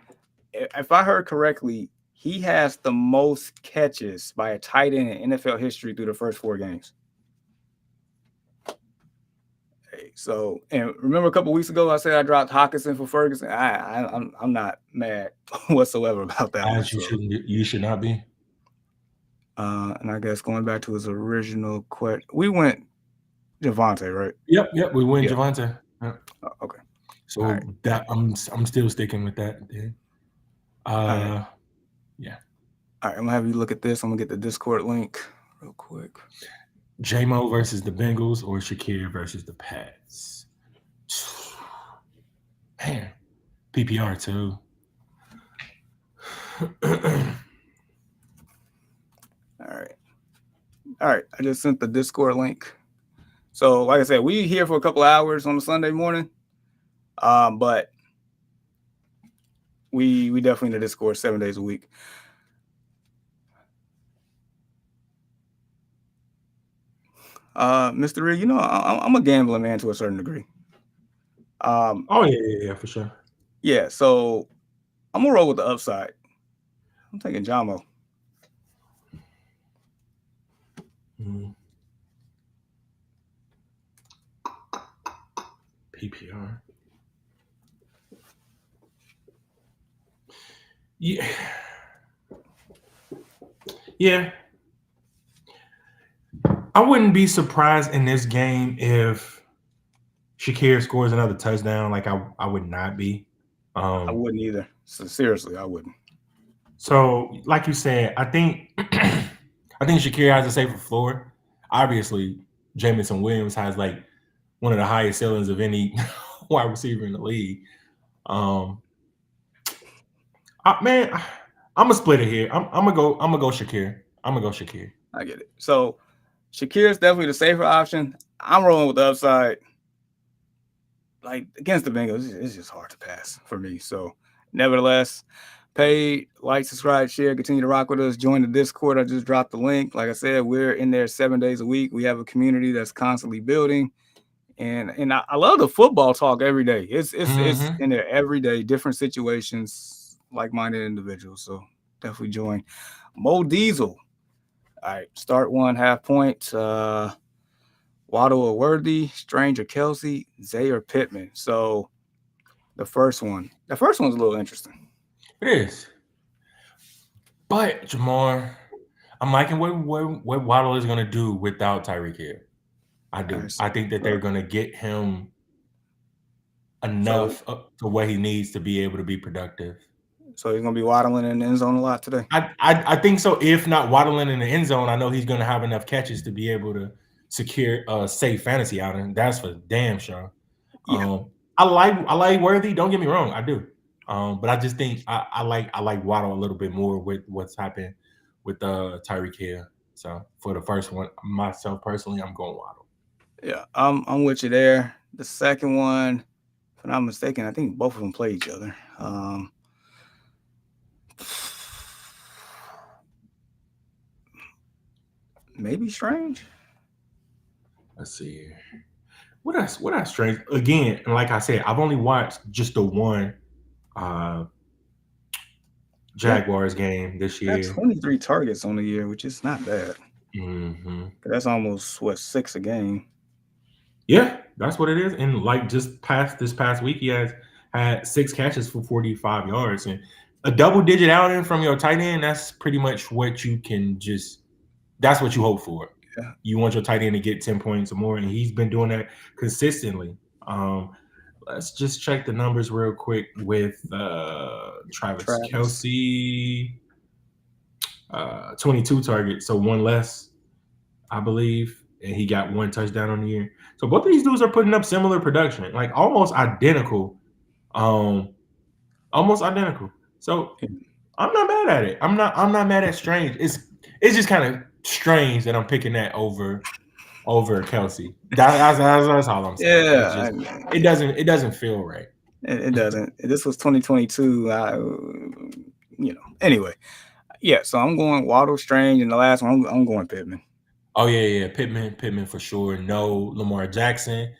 if I heard correctly, he has the most catches by a tight end in NFL history through the first 4 games. Hey, so, and remember a couple weeks ago I said I dropped Hawkinson for Ferguson. I'm not mad whatsoever about that one. You should not be. And I guess going back to his original question, we went Javonte, right? Yep. We went Javonte. Yep. Okay. So that I'm still sticking with that. Yeah. Yeah. All right, I'm gonna have you look at this. I'm gonna get the Discord link real quick. J-Mo versus the Bengals or Shakir versus the Pats. Man, PPR too. All right. I just sent the Discord link. So, like I said, we here for a couple hours on a Sunday morning, but we definitely in the Discord 7 days a week. Mr. Reed, you know, I'm a gambling man to a certain degree. Yeah, for sure. Yeah, so I'm gonna roll with the upside. I'm taking Jamo. PPR. Yeah. I wouldn't be surprised in this game if Shakir scores another touchdown. Like I would not be. I wouldn't either. So seriously, I wouldn't. So, like you said, I think Shakir has a safer floor. Obviously, Jamison Williams has like one of the highest ceilings of any wide receiver in the league. Man, I'm gonna split it here. I'm gonna go Shakir. I get it. So Shakir is definitely the safer option. I'm rolling with the upside. Like against the Bengals, it's just hard to pass for me. So, nevertheless, pay, like, subscribe, share, continue to rock with us. Join the Discord. I just dropped the link. Like I said, we're in there 7 days a week. We have a community that's constantly building, and I love the football talk every day. It's in there every day, different situations, like-minded individuals. So definitely join. Mo Diesel. All right, start 1 half point. Waddle or Worthy, Strange or Kelsey, Zay or Pittman. So the first one's a little interesting. It is. But Jamar, I'm liking what Waddle is going to do without Tyreek Hill. I do. I think that they're going to get him enough to what he needs to be able to be productive. So he's going to be waddling in the end zone a lot today? I think so. If not waddling in the end zone, I know he's going to have enough catches to be able to secure a safe fantasy outing. That's for damn sure. Yeah. I like Worthy. Don't get me wrong, I do. But I just think I like Waddle a little bit more with what's happened with Tyreek Hill. So for the first one, myself personally, I'm going Waddle. Yeah, I'm with you there. The second one, if I'm not mistaken, I think both of them play each other. Maybe Strange. Let's see. What else Strange? Again, and like I said, I've only watched just the one Jaguars game this year. That's 23 targets on the year, which is not bad. That's almost 6 a game. Yeah, that's what it is. And like this past week, he has had 6 catches for 45 yards and a double-digit outing from your tight end. That's pretty much what you can that's what you hope for. You want your tight end to get 10 points or more, and he's been doing that consistently. Let's just check the numbers real quick with Travis Kelce. 22 targets, so one less, I believe, and he got one touchdown on the year. So both of these dudes are putting up similar production, like almost identical. Almost identical. So I'm not mad at it. I'm not mad at Strange. It's just kind of strange that I'm picking that over Kelce. That's all I'm saying. Yeah, It doesn't feel right. It doesn't. This was 2022. Anyway, yeah. So I'm going Waddle, Strange, and the last one I'm going Pittman. Oh yeah, Pittman for sure. No Lamar Jackson.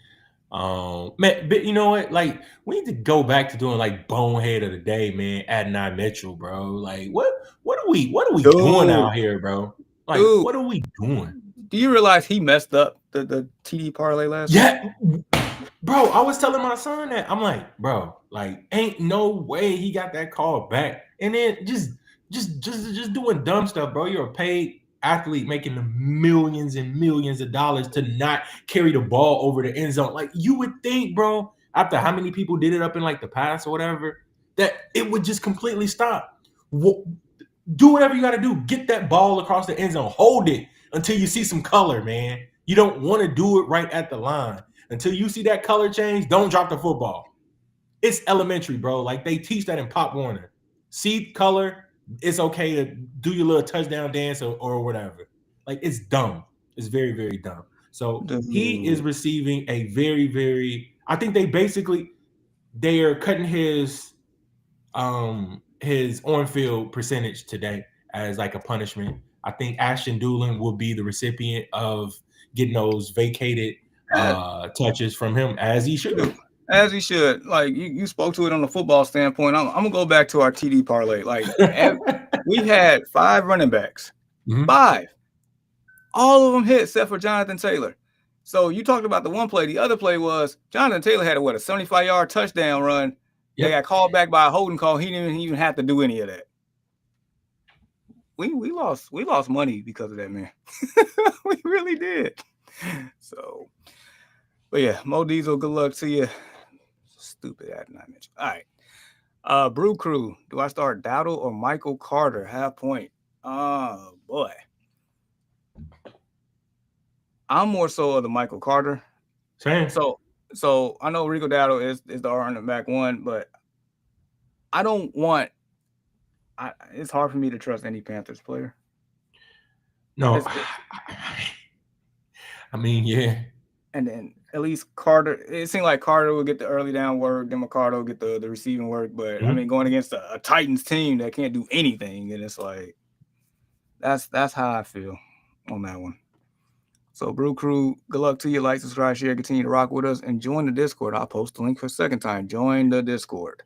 Man, but you know what? Like, we need to go back to doing like bonehead of the day, man. Adonai Mitchell, bro. Like, what are we doing out here, bro? Like, what are we doing? Do you realize he messed up the TD parlay last week? Yeah, bro. I was telling my son that. I'm like, bro, like, ain't no way he got that call back. And then just doing dumb stuff, bro. You're a paid athlete making the millions and millions of dollars to not carry the ball over the end zone. Like, you would think, bro, after how many people did it up in like the past or whatever, that it would just completely stop. Do whatever you got to do. Get that ball across the end zone. Hold it until you see some color, man. You don't want to do it right at the line. Until you see that color change, don't drop the football. It's elementary, bro. Like, they teach that in Pop Warner. See color, it's okay to do your little touchdown dance or whatever. Like, it's dumb. It's very, very dumb. So he is receiving a very, very, I think they are cutting his on-field percentage today as like a punishment. I think Ashton Doolin will be the recipient of getting those vacated touches from him, as he should. As he should. Like, you spoke to it on the football standpoint. I'm gonna go back to our TD parlay. Like, we had 5 running backs. Mm-hmm. 5. All of them hit except for Jonathan Taylor. So you talked about the one play. The other play was Jonathan Taylor had a 75-yard touchdown run. Yep. They got called back by a holding call. He didn't even have to do any of that. We lost money because of that, man. We really did. So, but yeah, Mo Diesel, good luck to you. Stupid ad I mentioned. All right. Brew Crew. Do I start Dowdle or Michael Carter? Half point. Oh boy. I'm more so of the Michael Carter. Same. So I know Rico Dowdle is the running back one, but I don't want. It's hard for me to trust any Panthers player. No, I mean, yeah. And then at least Carter, it seemed like Carter would get the early down work, then McCarter will get the receiving work. But I mean, going against a Titans team that can't do anything, and it's like that's how I feel on that one. So, Brew Crew, good luck to you. Like, subscribe, share, continue to rock with us, and join the Discord. I'll post the link for a second time. Join the Discord.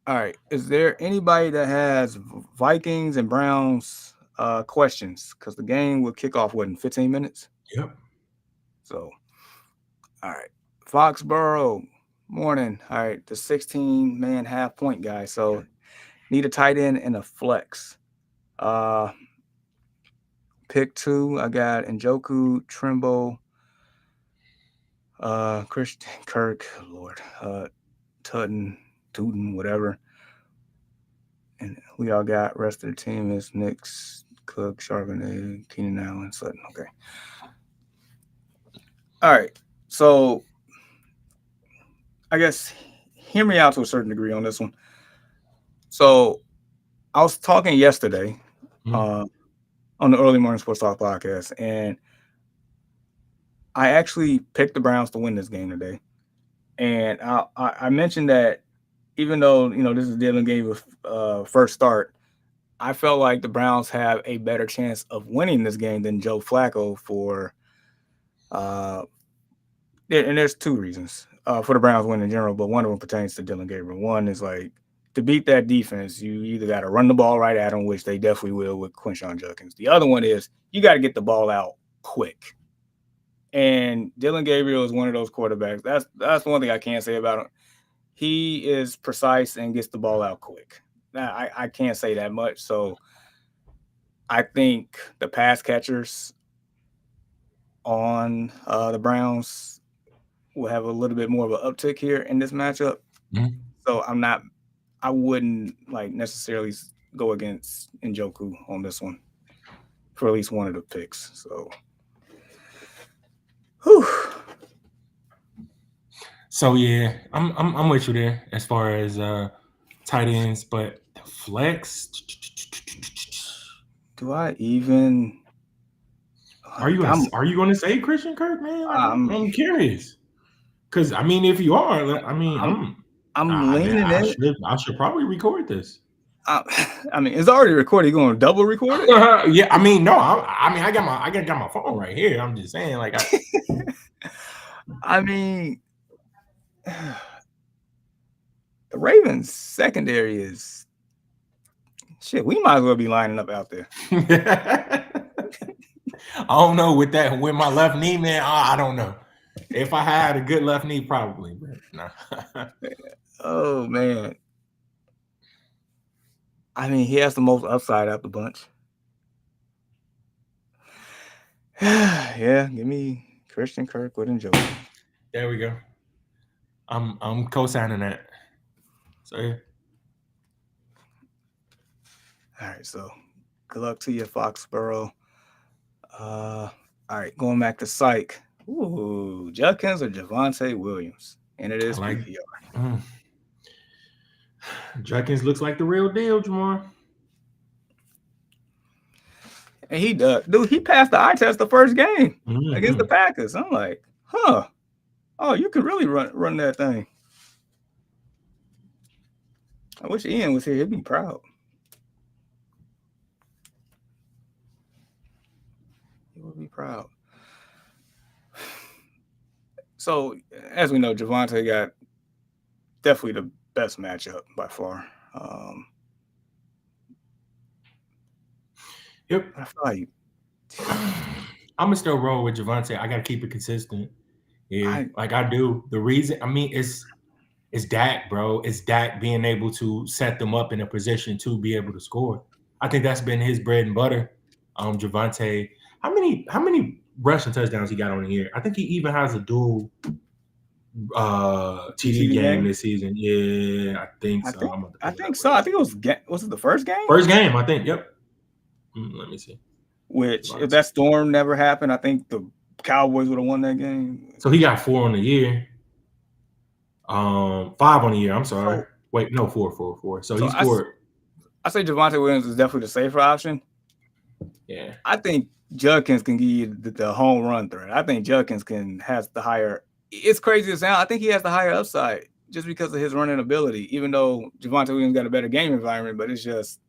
All right. Is there anybody that has Vikings and Browns questions? Because the game will kick off, in 15 minutes? Yep. So, all right. Foxborough, morning. All right. The 16-man half point guy. So, need a tight end and a flex. Pick 2, I got Njoku, Trimble, Christian Kirk, Lord, Tootin, whatever. And we all got rest of the team is Nix, Cook, Charbonnet, Keenan Allen, Sutton. Okay. All right. So I guess hear me out to a certain degree on this one. So I was talking yesterday on the Early Morning Sports Talk podcast, and I actually picked the Browns to win this game today. And I mentioned that even though, this is Dylan Gabriel's first start, I felt like the Browns have a better chance of winning this game than Joe Flacco for and there's 2 reasons for the Browns win in general, but one of them pertains to Dylan Gabriel. One is like, to beat that defense, you either got to run the ball right at them, which they definitely will with Quinshon Judkins. The other one is you got to get the ball out quick. And Dylan Gabriel is one of those quarterbacks. That's one thing I can't say about him. He is precise and gets the ball out quick. Now, I can't say that much. So I think the pass catchers on the Browns will have a little bit more of an uptick here in this matchup. Mhm. So I wouldn't like necessarily go against Njoku on this one for at least one of the picks. So, whew. So yeah, I'm with you there as far as tight ends, but the flex. Do I even? Are you going to say Christian Kirk, man? Like, I'm curious. Because I mean, if you are, I mean, I'm leaning it. I should probably record this. I mean, it's already recorded. You going to double record it? Yeah, I mean, no, I got my phone right here. I'm just saying, like, I mean, the Ravens secondary is shit. We might as well be lining up out there. I don't know with my left knee, man. I don't know. If I had a good left knee, probably, but no. Oh man. I mean, he has the most upside out the bunch. Yeah, give me Christian Kirk with Njoku. There we go. I'm co-signing that. So yeah. All right, so good luck to you, Foxborough. All right, going back to Psych. Ooh, Judkins or Javonte Williams, and it is PPR. Judkins looks like the real deal, Jamar. And he dude, he passed the eye test the first game against the Packers. I'm like, huh? Oh, you can really run that thing. I wish Ian was here. He'd be proud. He would be proud. So, as we know, Javonte got definitely the best matchup by far. Yep. I feel like I'm gonna still roll with Javonte. I gotta keep it consistent. Yeah, I do. The reason, I mean, it's Dak, bro. It's Dak being able to set them up in a position to be able to score. I think that's been his bread and butter. Javonte, how many rushing touchdowns he got on the year? I think he even has a dual TD game this season. Yeah, I think so. I think so. I think it was it the first game? First game, I think. Yep. Let me see. Which, if that storm never happened, I think the Cowboys would have won that game. So he got 4 on the year. 5 on the year. I'm sorry. Wait, no, 4. So he scored. I say Javonte Williams is definitely the safer option. Yeah. I think Judkins can give you the home run threat. I think Judkins has the higher. It's crazy to sound. I think he has the higher upside just because of his running ability. Even though Javonte Williams got a better game environment, but it's just.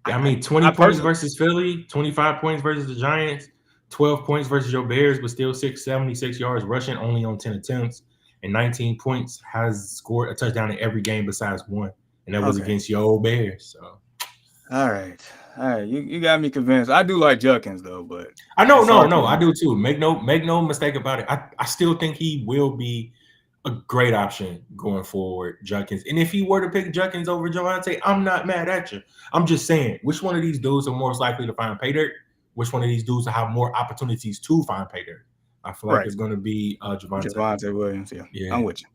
I mean, 20 points versus Philly, 25 points versus the Giants, 12 points versus your Bears, but still 676 yards rushing, only on 10 attempts, and 19 points, has scored a touchdown in every game besides one, and that was against your old Bears. So, all right, you got me convinced. I do like Judkins though, but I know, no, I do too. Make no mistake about it. I still think he will be a great option going forward, Judkins. And if you were to pick Judkins over Javonte, I'm not mad at you. I'm just saying, which one of these dudes are most likely to find pay dirt? Which one of these dudes will have more opportunities to find pay dirt? I feel like it's going to be Javonte Williams. Yeah, I'm with you.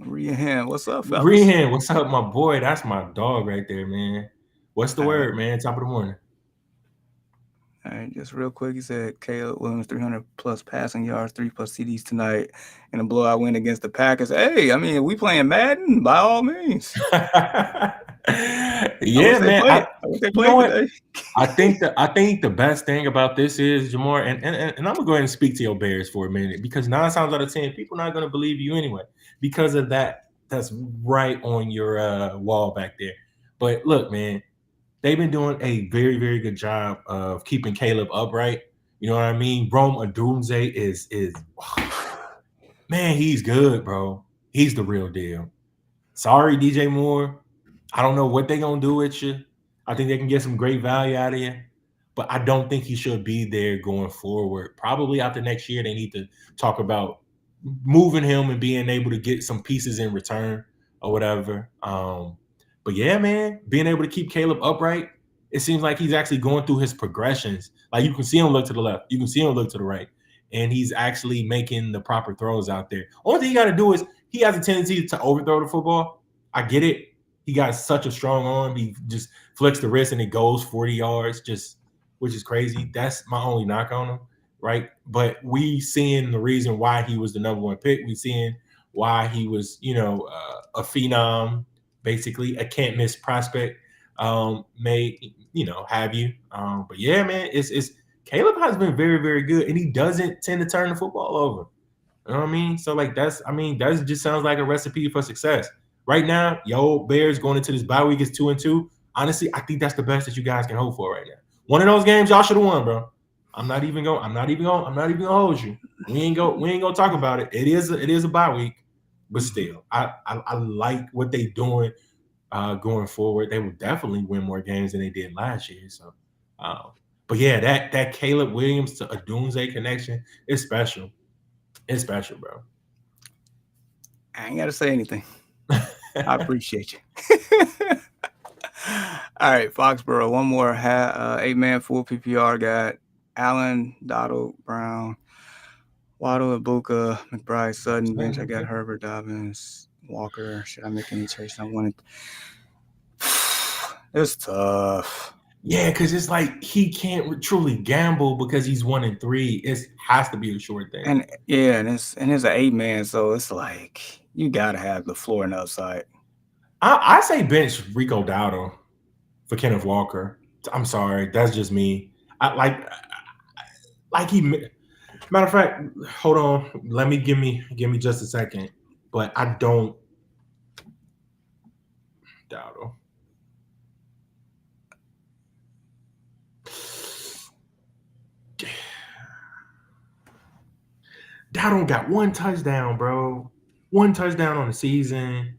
Rehan, what's up, fellas? Rehan, what's up, my boy? That's my dog right there, man. What's the word, man? Top of the morning. All right, just real quick. He said Caleb Williams 300 plus passing yards, 3+ CDs tonight in a blowout win against the Packers. Hey, I mean, we playing Madden by all means. Yeah, man. I think the best thing about this is, Jamar, and I'm gonna go ahead and speak to your Bears for a minute, because 9 times out of 10, people are not gonna believe you anyway because of that. That's right on your wall back there. But look, man. They've been doing a very, very good job of keeping Caleb upright. You know what I mean? Rome Odunze is man, he's good, bro. He's the real deal. Sorry, DJ Moore. I don't know what they're going to do with you. I think they can get some great value out of you, but I don't think he should be there going forward. Probably after next year, they need to talk about moving him and being able to get some pieces in return or whatever. But yeah, man, being able to keep Caleb upright, it seems like he's actually going through his progressions. Like you can see him look to the left, you can see him look to the right, and he's actually making the proper throws out there. Only thing you got to do is he has a tendency to overthrow the football. I get it. He got such a strong arm. He just flicks the wrist and it goes 40 yards, just which is crazy. That's my only knock on him, right? But we seeing the reason why he was the number one pick. We seeing why he was, a phenom, basically a can't miss prospect. May have you. But yeah, man, it's Caleb has been very, very good, and he doesn't tend to turn the football over. You know what I mean? So like that just sounds like a recipe for success. Right now, Bears going into this bye week is 2-2. Honestly, I think that's the best that you guys can hope for right now. One of those games y'all should have won, bro. I'm not even gonna hold you. We ain't gonna talk about it. It is a bye week, but still, I like what they doing going forward. They will definitely win more games than they did last year. So, but yeah, that Caleb Williams to a Doomsday connection is special. It's special, bro. I ain't got to say anything. I appreciate you. All right, Foxborough. One more 8-man full PPR got Allen, Donald, Brown, Waddle, Ibuka, McBride, Sutton. Bench, I got Herbert, Dobbins, Walker. Should I make any trades? I wanted. It's tough. Yeah, because it's like he can't truly gamble because he's 1-3. It has to be a short thing. And yeah, and it's an 8-man, so it's like you gotta have the floor and the upside. I say bench Rico Dowdle for Kenneth Walker. I'm sorry, that's just me. I like he. Matter of fact, hold on. Let me give me just a second. But I don't Dowdle. Dowdle got one touchdown, bro. One touchdown on the season.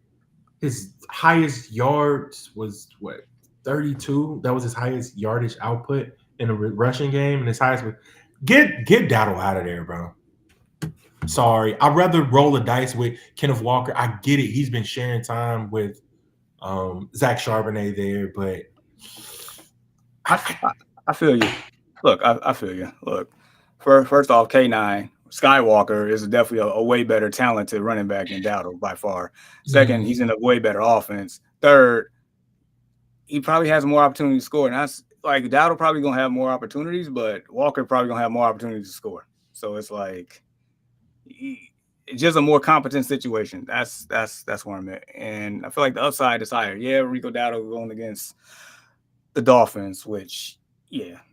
His highest yards was what 32. That was his highest yardage output in a rushing game, and his highest was get Dowdle out of there, bro. Sorry, I'd rather roll the dice with Kenneth Walker. I get it; he's been sharing time with Zach Charbonnet there, but I feel you. Look, I feel you. Look, first off, K9 Skywalker is definitely a way better talented running back than Dowdle by far. Second, he's in a way better offense. Third, he probably has more opportunity to score. And that's like Dowdle probably gonna have more opportunities, but Walker probably gonna have more opportunities to score. So it's like it's just a more competent situation. That's where I'm at. And I feel like the upside is higher. Yeah, Rico Dowdle going against the Dolphins, which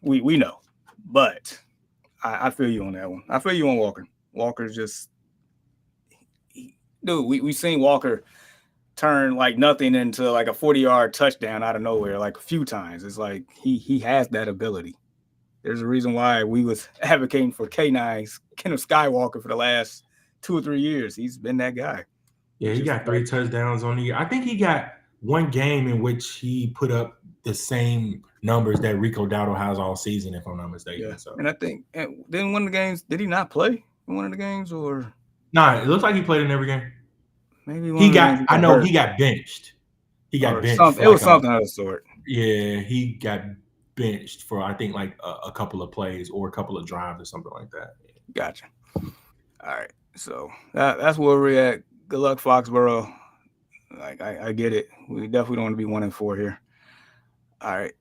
we know. But I feel you on that one. I feel you on Walker. Walker's just dude, we've seen Walker turn like nothing into like a 40-yard touchdown out of nowhere like a few times. It's like he has that ability. There's a reason why we was advocating for K9's Kenneth Skywalker for the last 2 or 3 years. He's been that guy. Yeah, he got 3 touchdowns on the year. I think he got one game in which he put up the same numbers that Rico Dowdle has all season, if I'm not mistaken. Yeah. So. And I think then one of the games, did he not play in one of the games or? Nah, it looks like he played in every game. Maybe he got he got benched. He got benched. It was something of the sort. Yeah, he got benched for I think like a couple of plays or a couple of drives or something like that. Gotcha. All right. So that's where we're at. Good luck, Foxborough. Like I get it. We definitely don't want to be 1-4 here. All right.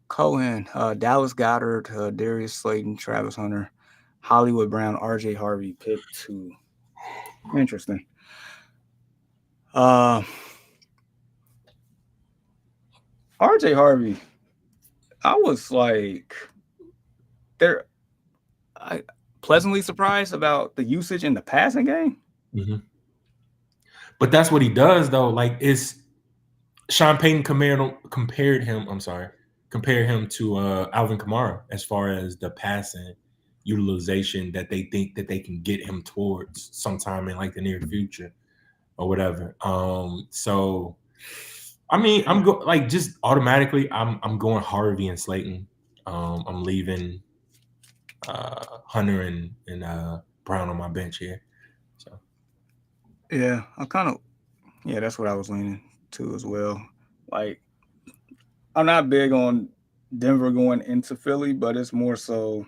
Cohen, Dallas Goedert, Darius Slayton, Travis Hunter, Hollywood Brown, RJ Harvey, pick 2. Interesting. RJ Harvey, I was like I pleasantly surprised about the usage in the passing game. Mm-hmm. But that's what he does though. Like it's Sean Payton compared him to Alvin Kamara as far as the passing utilization that they think that they can get him towards sometime in like the near future or whatever. So I mean, I'm just automatically I'm going Harvey and Slayton. I'm leaving Hunter and Brown on my bench here. So yeah, that's what I was leaning to as well. Like I'm not big on Denver going into Philly, but it's more so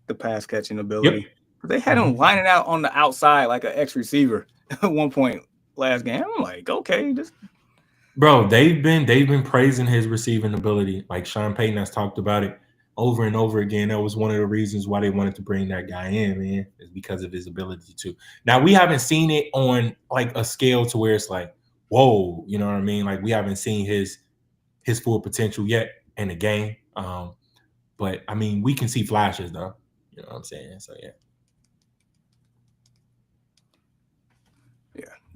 the pass catching Yep. ability. They had him lining out on the outside like an X receiver at one point last game. I'm like, okay, just Bro, they've been praising his receiving ability. Like Sean Payton has talked about it over and over again. That was one of the reasons why they wanted to bring that guy in, man, is because of his ability to. Now we haven't seen it on like a scale to where it's like, whoa, you know what I mean? Like we haven't seen his full potential yet in the game. But I mean, we can see flashes though. You know what I'm saying? So yeah,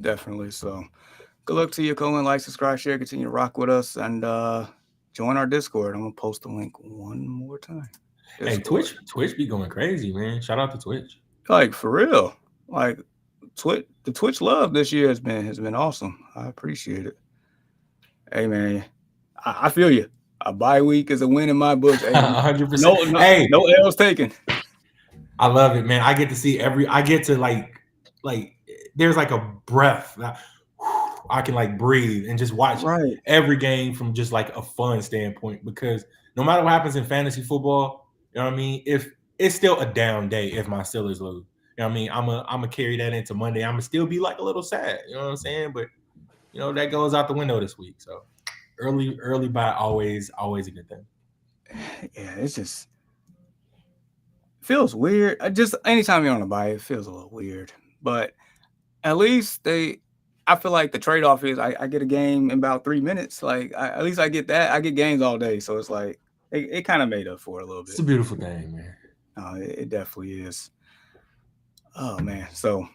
definitely. So good luck to you, Colin. Like, subscribe, share, continue to rock with us, and join our Discord. I'm gonna post the link one more time. hey, Discord. Twitch be going crazy, man. Shout out to Twitch. Like for real. Like the Twitch love this year has been awesome. I appreciate it. Hey man, I feel you. A bye week is a win in my books. Hey, 100%. no, Hey, no L's taken. I love it, man. I get to see I get to like there's like a breath that I can like breathe and just watch Right. every game from just like a fun standpoint, because no matter what happens in fantasy football, you know what I mean? If it's still a down day if my Steelers lose. You know what I mean? I'm a carry that into Monday. I'm gonna still be like a little sad, you know what I'm saying? But you know, that goes out the window this week. So early bye always a good thing. Yeah, it's just feels weird. Just anytime you're on a bye, it feels a little weird. But at least I feel like the trade off is I get a game in about 3 minutes. Like at least I get that. I get games all day, so it's like it kind of made up for it a little It's bit. a beautiful thing, man. It definitely is. Oh man. So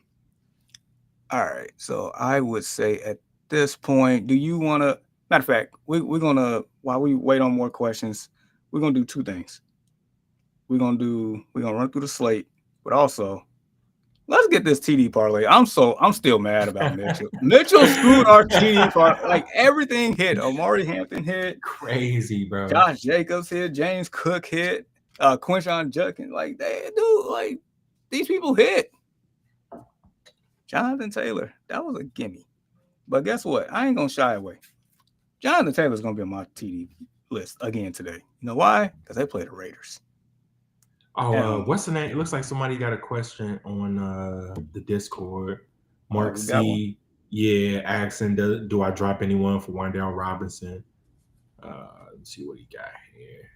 all right. So I would say at this point, do you want to? Matter of fact, we're gonna while we wait on more questions, we're gonna do two things. We're gonna run through the slate, but also let's get this TD parlay. I'm still mad about Mitchell. Mitchell screwed our TD parlay. Like everything hit. Omari Hampton hit. Crazy, bro. Josh Jacobs hit. James Cook hit. Quinshon Judkins. Like they do. Like these people hit. Jonathan Taylor. That was a gimme. But guess what? I ain't gonna shy away. Jonathan Taylor's gonna be on my TD list again today. You know why? Because they play the Raiders. Oh, what's the name? It looks like somebody got a question on the Discord. Mark We got one. C. Yeah, asking, do I drop anyone for Wandale Robinson? Let's see what he got here.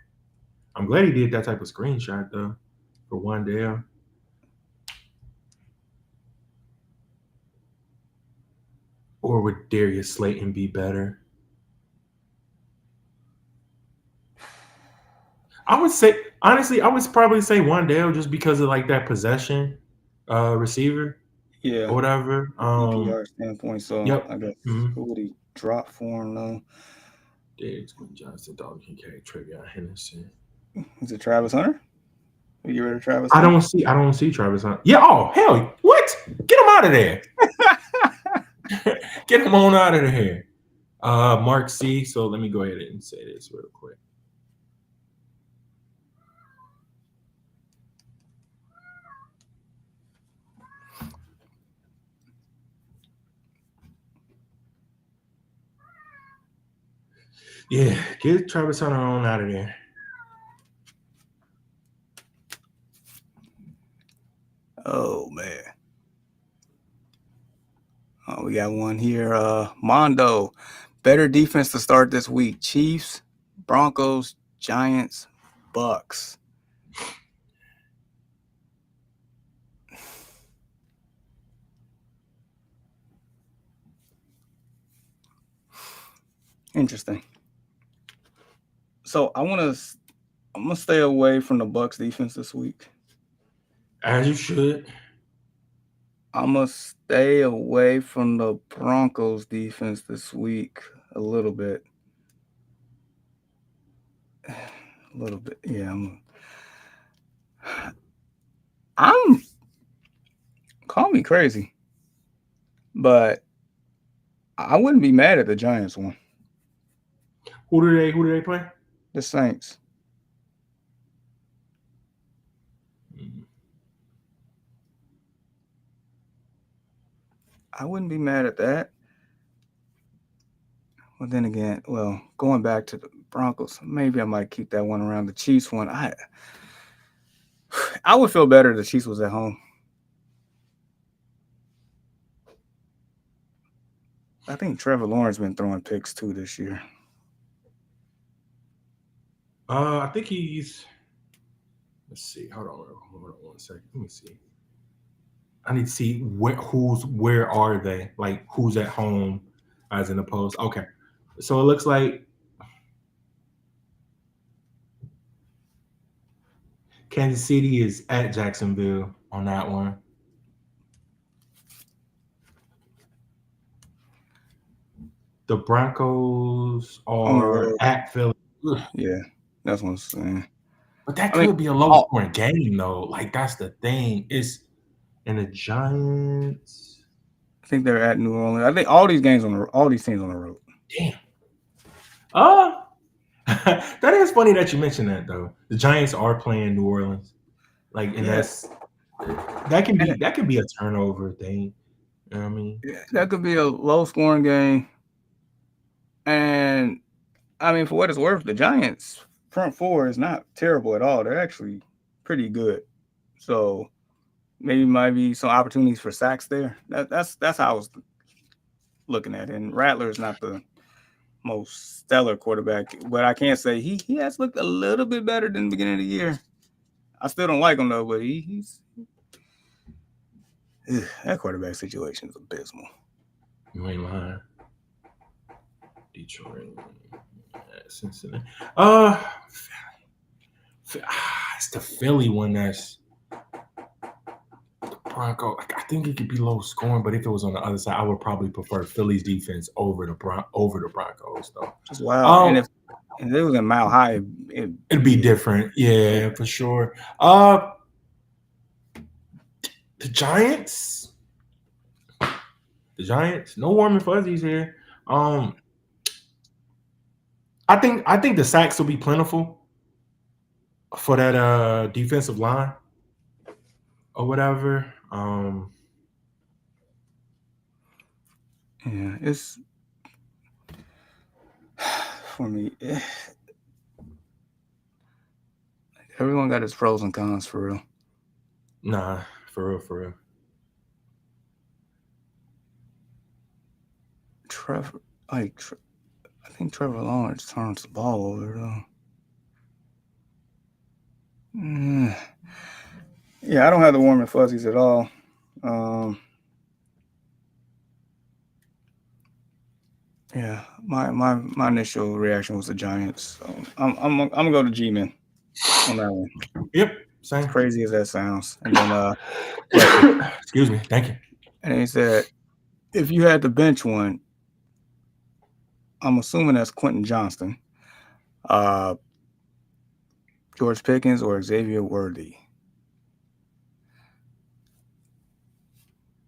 I'm glad he did that type of screenshot though for Wandale. Or would Darius Slayton be better? I would say honestly, I would probably say Wandale just because of like that possession receiver Yeah. or whatever. PPR standpoint. So Yep. I guess who would he drop for him though? Diggs, Johnson, Dalton Kincaid, Trey Henderson. Is it Travis Hunter? We get rid of Travis I Hunter? don't see Travis Hunter. Yeah, oh hell, what? Get him out of there. Get him on out of here. Mark C. So let me go ahead and say this real quick. Yeah, get Travis Hunter on out of there. Oh man. Oh, we got one here. Mondo. Better defense to start this week. Chiefs, Broncos, Giants, Bucks. Interesting. So I'm gonna stay away from the Bucks defense this week. As you should. I'm gonna stay away from the Broncos defense this week a little bit. A little bit, yeah. I'm call me crazy, but I wouldn't be mad at the Giants one. Who do they play? The Saints. I wouldn't be mad at that. Well, then again, going back to the Broncos, maybe I might keep that one around. The Chiefs one, I would feel better if the Chiefs was at home. I think Trevor Lawrence been throwing picks too this year. I think he's. Let's see. Hold on 1 second. Let me see. I need to see where are they? Like who's at home as in opposed. Okay. So it looks like Kansas City is at Jacksonville on that one. The Broncos are at Philly. Yeah, that's what I'm saying. But that could be a low scoring game though. Like that's the thing. It's and the Giants. I think they're at New Orleans. I think all these teams on the road. Damn. That is funny that you mentioned that though. The Giants are playing New Orleans. Like and that can be a turnover thing. You know what I mean? Yeah, that could be a low scoring game. And I mean, for what it's worth, the Giants front four is not terrible at all. They're actually pretty good. So maybe might be some opportunities for sacks there. That's how I was looking at it. And Rattler is not the most stellar quarterback, but I can't say he has looked a little bit better than the beginning of the year. I still don't like him though, but he's that quarterback situation is abysmal. You ain't lying. Detroit, Cincinnati. It's the Philly one that's the Bronco. I think it could be low scoring, but if it was on the other side, I would probably prefer Philly's defense over the Broncos though. Just wow. And if it was in Mile High, it'd be different. Yeah, for sure. The Giants. No warm and fuzzies here. I think the sacks will be plentiful for that defensive line or whatever. Yeah, it's for me. Everyone got his pros and cons for real. Nah, for real. I think Trevor Lawrence turns the ball over though. Yeah, I don't have the warm and fuzzies at all. Yeah, my initial reaction was the Giants. So I'm gonna go to G-Man on that one. Yep, same. As crazy as that sounds. And then excuse me, thank you. And he said, if you had to bench one, I'm assuming that's Quentin Johnston, George Pickens, or Xavier Worthy.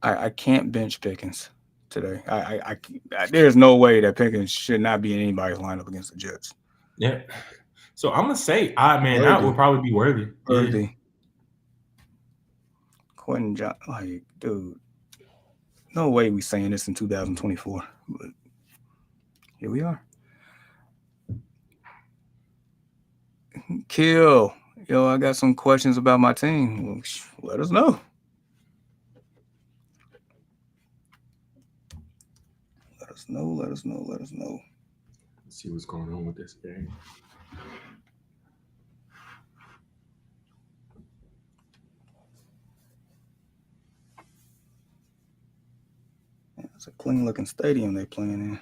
I can't bench Pickens today. I there's no way that Pickens should not be in anybody's lineup against the Jets. Yeah. So I'm gonna say, that would probably be Worthy. Yeah. Quentin Johnston, dude, no way we saying this in 2024. But here we are. Kill. Yo, I got some questions about my team. Let us know. Let us know. Let's see what's going on with this game. Yeah, it's a clean looking stadium they playing in.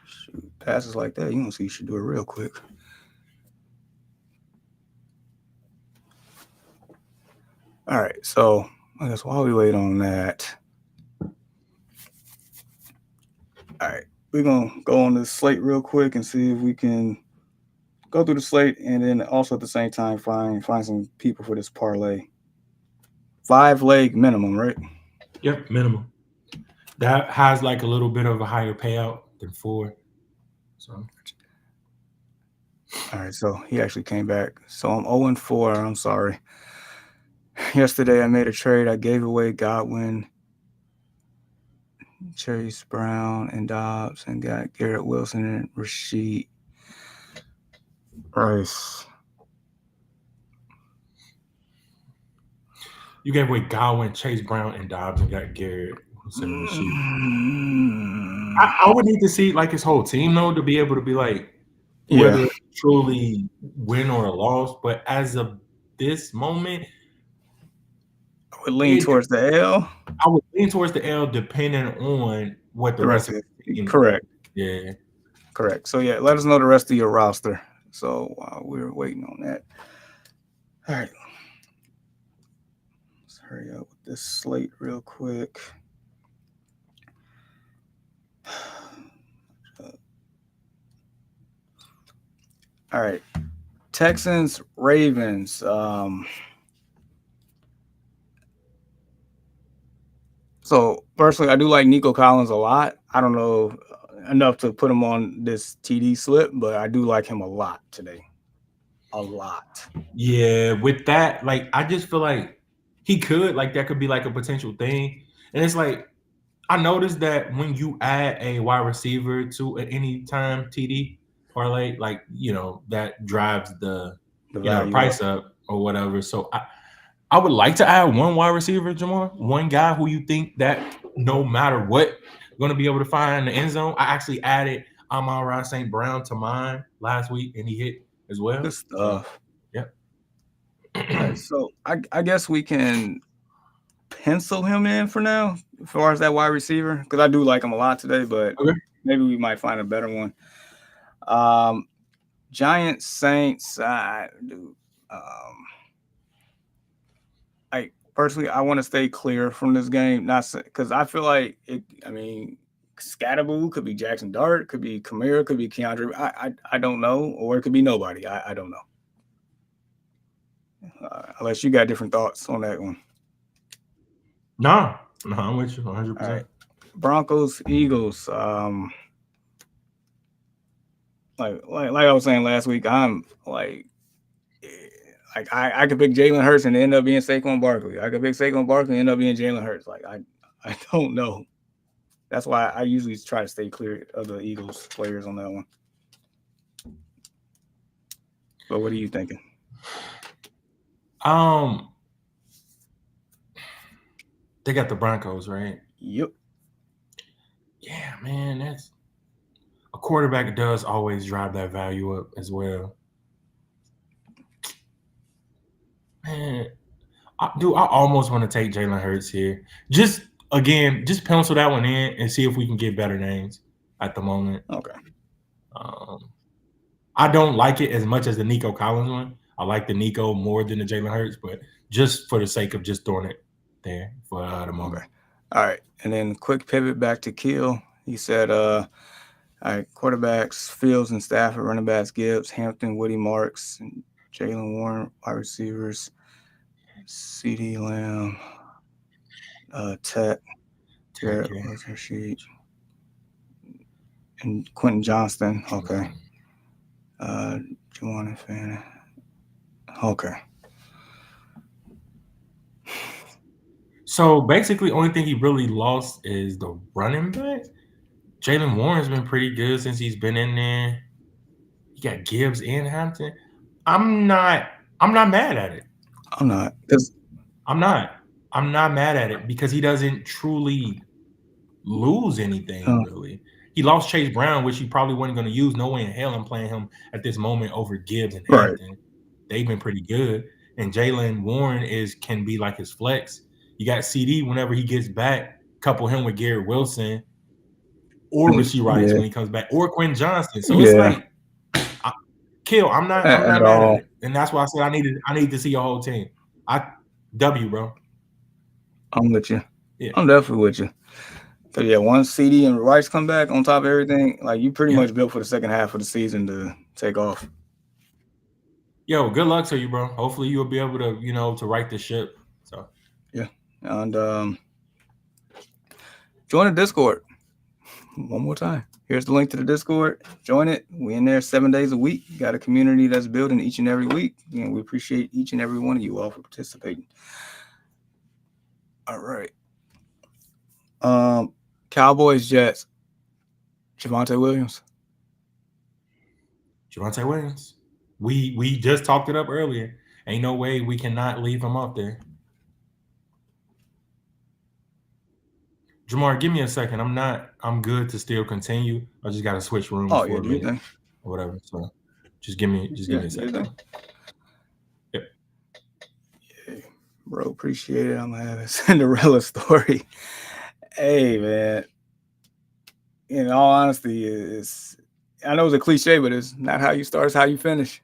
Shoot, passes like that, you don't see you should do it real quick. All right, so I guess while we wait on that, all right, we're gonna go on this slate real quick and see if we can go through the slate and then also at the same time find some people for this parlay. 5-leg minimum, right? Yep, minimum. That has like a little bit of a higher payout than 4. So all right, so he actually came back. So I'm 0-4. I'm sorry. Yesterday, I made a trade. I gave away Godwin, Chase Brown, and Dobbs, and got Garrett Wilson and Rasheed Rice. You gave away Godwin, Chase Brown, and Dobbs, and got Garrett Wilson and Rasheed. I would need to see like his whole team though to be able to be like whether Yeah, truly win or a loss. But as of this moment, I would lean towards the L. I would lean towards the L depending on what the The rest rest of of the it. team. Correct. Yeah. Correct. So yeah, let us know the rest of your roster. So we're waiting on that. All right. Let's hurry up with this slate real quick. All right. Texans, Ravens. So personally, I do like Nico Collins a lot. I don't know enough to put him on this TD slip, but I do like him a lot today. A lot. Yeah, with that, like I just feel like he could, like that could be like a potential thing. And it's like I noticed that when you add a wide receiver to an anytime TD parlay, like that drives the value price up or whatever. So I would like to add one wide receiver, Jamal, one guy who you think that no matter what, going to be able to find the end zone. I actually added Amon-Ra St. Brown to mine last week, and he hit as well. Good stuff. Yeah. All right, so I guess we can pencil him in for now as far as that wide receiver because I do like him a lot today, but maybe we might find a better one. Giants, Saints, like personally, I want to stay clear from this game, not because I feel like it. I mean, Scatterboo could be Jackson Dart, could be Kamara, could be Keandre. I don't know, or it could be nobody. I don't know. Unless you got different thoughts on that one. No, I'm with you 100%. All right. Broncos, Eagles. Like I was saying last week, I'm like I could pick Jalen Hurts and end up being Saquon Barkley. I could pick Saquon Barkley and end up being Jalen Hurts. Like I don't know. That's why I usually try to stay clear of the Eagles players on that one. But what are you thinking? They got the Broncos, right? Yep. Yeah, man, that's a quarterback does always drive that value up as well. Man, I almost want to take Jalen Hurts here. Just pencil that one in and see if we can get better names at the moment. Okay. I don't like it as much as the Nico Collins one. I like the Nico more than the Jalen Hurts, but just for the sake of just throwing it there for the moment. Okay. All right. And then quick pivot back to Kill. He said, all right, quarterbacks, Fields and Stafford, running backs, Gibbs, Hampton, Woody Marks, and Jalen Warren, wide receivers, CeeDee Lamb, Tech, Garrett Rasheed, and Quentin Johnston. Okay. Juwan and Fannin. Okay. So basically, only thing he really lost is the running back. Jalen Warren's been pretty good since he's been in there. You got Gibbs and Hampton. I'm not mad at it. I'm not. I'm not mad at it because he doesn't truly lose anything really. He lost Chase Brown, which he probably wasn't going to use. No way in hell I'm playing him at this moment over Gibbs and Hampton. Right. They've been pretty good. And Jalen Warren can be like his flex. You got CD whenever he gets back, couple him with Garrett Wilson or Rasheed Rice when he comes back, or Quentin Johnston. So it's like, I'm not mad at it. And that's why I said I need to see your whole team. W, bro. I'm with you. Yeah. I'm definitely with you. So yeah, once CD and Rice come back on top of everything, like you pretty much built for the second half of the season to take off. Yo, good luck to you, bro. Hopefully you'll be able to, to right the ship. So yeah. And join the Discord. One more time. Here Here's the link to the Discord. Join it. We in there 7 days a week. Got a community that's building each and every week, and we appreciate each and every one of you all for participating. All right. Cowboys, Jets. Javonte Williams. Javonte Williams. We just talked it up earlier. Ain't no way we cannot leave him up there. Jamar, give me a second. I'm good to still continue. I just got to switch rooms for a minute or whatever. So just give me a second. Yep. Yeah, bro, appreciate it. I'm gonna have a Cinderella story. Hey, man. In all honesty, I know it's a cliche, but it's not how you start, it's how you finish.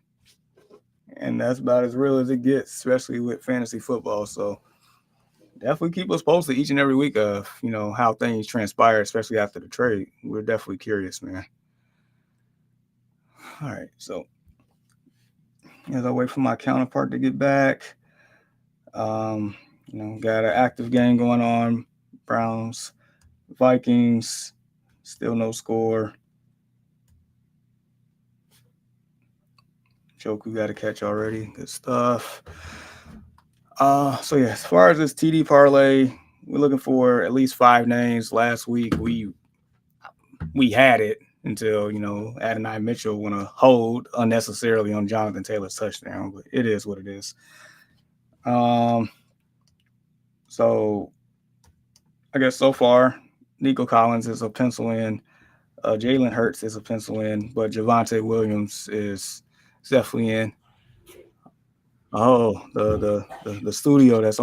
And that's about as real as it gets, especially with fantasy football. So definitely keep us posted each and every week of, how things transpire, especially after the trade. We're definitely curious, man. All right. So as I wait for my counterpart to get back, got an active game going on. Browns, Vikings, still no score. Joku got a catch already. Good stuff. So yeah, as far as this TD parlay, we're looking for at least 5 names. Last week we had it until Adonai Mitchell want to hold unnecessarily on Jonathan Taylor's touchdown, but it is what it is. So I guess so far, Nico Collins is a pencil in, Jalen Hurts is a pencil in, but Javonte Williams is definitely in. Oh, the studio that's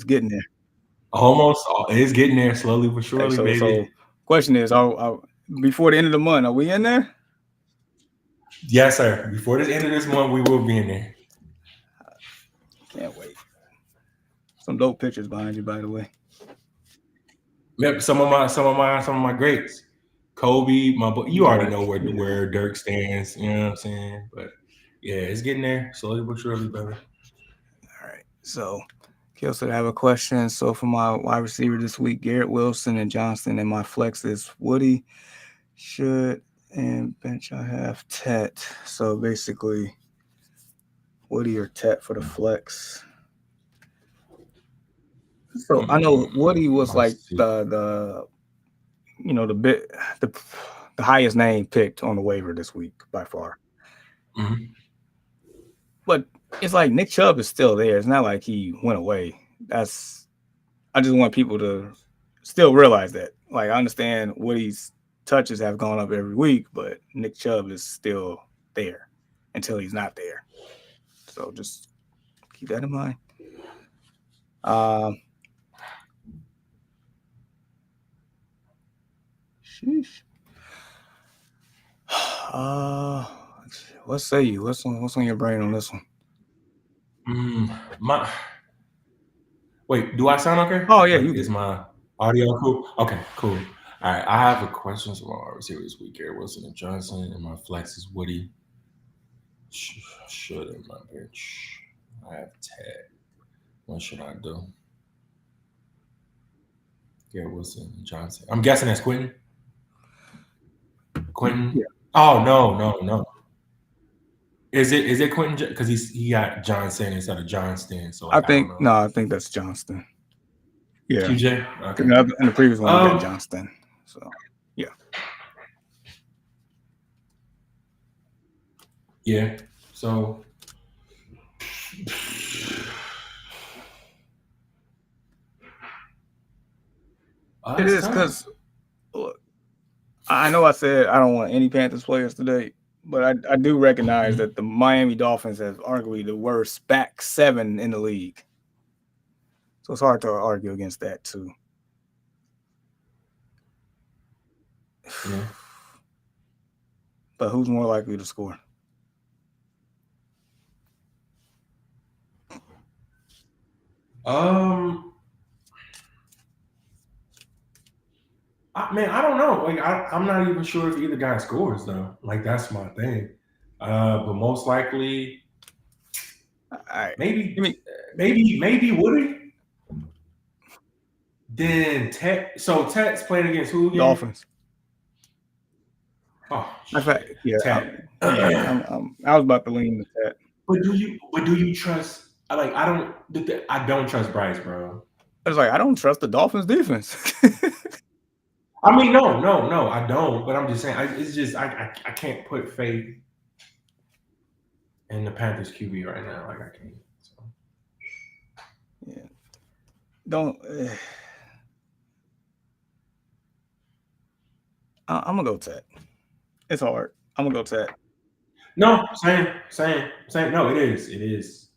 getting there. Almost, it's getting there slowly but surely, okay, baby. So question is, before the end of the month, are we in there? Yes, sir. Before the end of this month, we will be in there. Can't wait. Some dope pictures behind you, by the way. Yep, some of my greats. Kobe, you already know where Dirk stands. You know what I'm saying? But yeah, it's getting there slowly but surely, brother. All right. So, Kelso, I have a question. So for my wide receiver this week, Garrett Wilson and Johnston, and my flex is Woody, Should, and bench I have Tet. So basically, Woody or Tet for the flex. So I know Woody was like the highest name picked on the waiver this week by far. Mm-hmm. But it's like Nick Chubb is still there. It's not like he went away. I just want people to still realize that. Like, I understand Woody's touches have gone up every week, but Nick Chubb is still there until he's not there. So just keep that in mind. Sheesh. What say you? What's on your brain on this one? Wait, do I sound okay? Oh yeah, is my audio cool? Okay, cool. All right, I have a question for my receiver this week. Garrett Wilson and Johnson, and my flex is Woody. Should in my bench. I have Ted. What should I do? Garrett Wilson and Johnson. I'm guessing that's Quentin. Quentin? Yeah. Oh no. Is it Quentin? Because he got Johnson instead of Johnston. So I think that's Johnston. Yeah. QJ. Okay. In the previous one, we got Johnston. So yeah. Yeah. So it is because look, I know I said I don't want any Panthers players today, but I do recognize that the Miami Dolphins have arguably the worst back 7 in the league. So it's hard to argue against that too. Yeah. But who's more likely to score? I don't know. Like I'm not even sure if either guy scores though. Like that's my thing. But most likely, maybe Woody. Then Tet. So Tet's playing against who again? Dolphins. Oh In fact, shit, yeah, Ted. I was about to lean with that But do you trust? I don't trust Bryce, bro. I was like, I don't trust the Dolphins defense. I mean, no, I don't. But I'm just saying, it's just I can't put faith in the Panthers QB right now. Like I can't. So. Yeah, don't. I'm gonna go Ted. It's hard. I'm gonna go Ted No, same. No, it is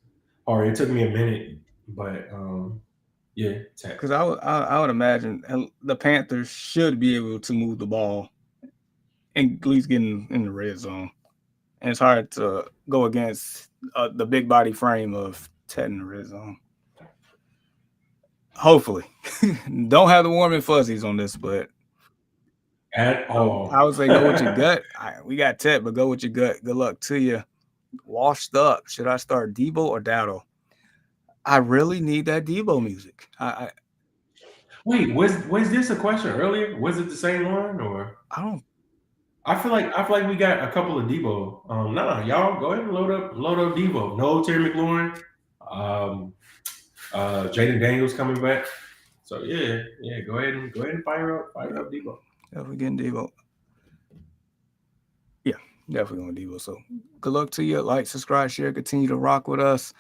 hard. It took me a minute, but yeah, Ted. because I would imagine the Panthers should be able to move the ball and at least get in the red zone. And it's hard to go against the big body frame of Ted in the red zone. Hopefully, don't have the warm and fuzzies on this, but At all. I would say go with your gut. We got Ted, but go with your gut. Good luck to you. Washed up. Should I start Debo or Dowdle? I really need that Debo music. Wait, was this a question earlier? Was it the same one or? I don't. I feel like we got a couple of Debo. No, y'all go ahead and load up Debo. No Terry McLaurin. Um, Jaden Daniels coming back. So yeah, go ahead and fire up Debo. Definitely getting Debo. Yeah, definitely going Debo. So good luck to you. Like, subscribe, share, continue to rock with us.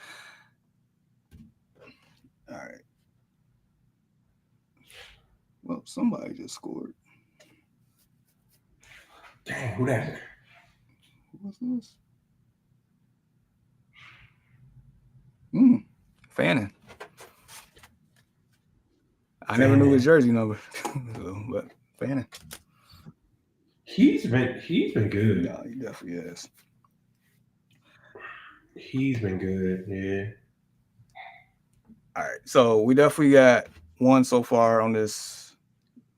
All right. Well, somebody just scored. Dang, who that? What's this? Fannin. I never knew his jersey number, but Fannin. He's been good. No, he definitely is. He's been good. Yeah. All right, so we definitely got one so far on this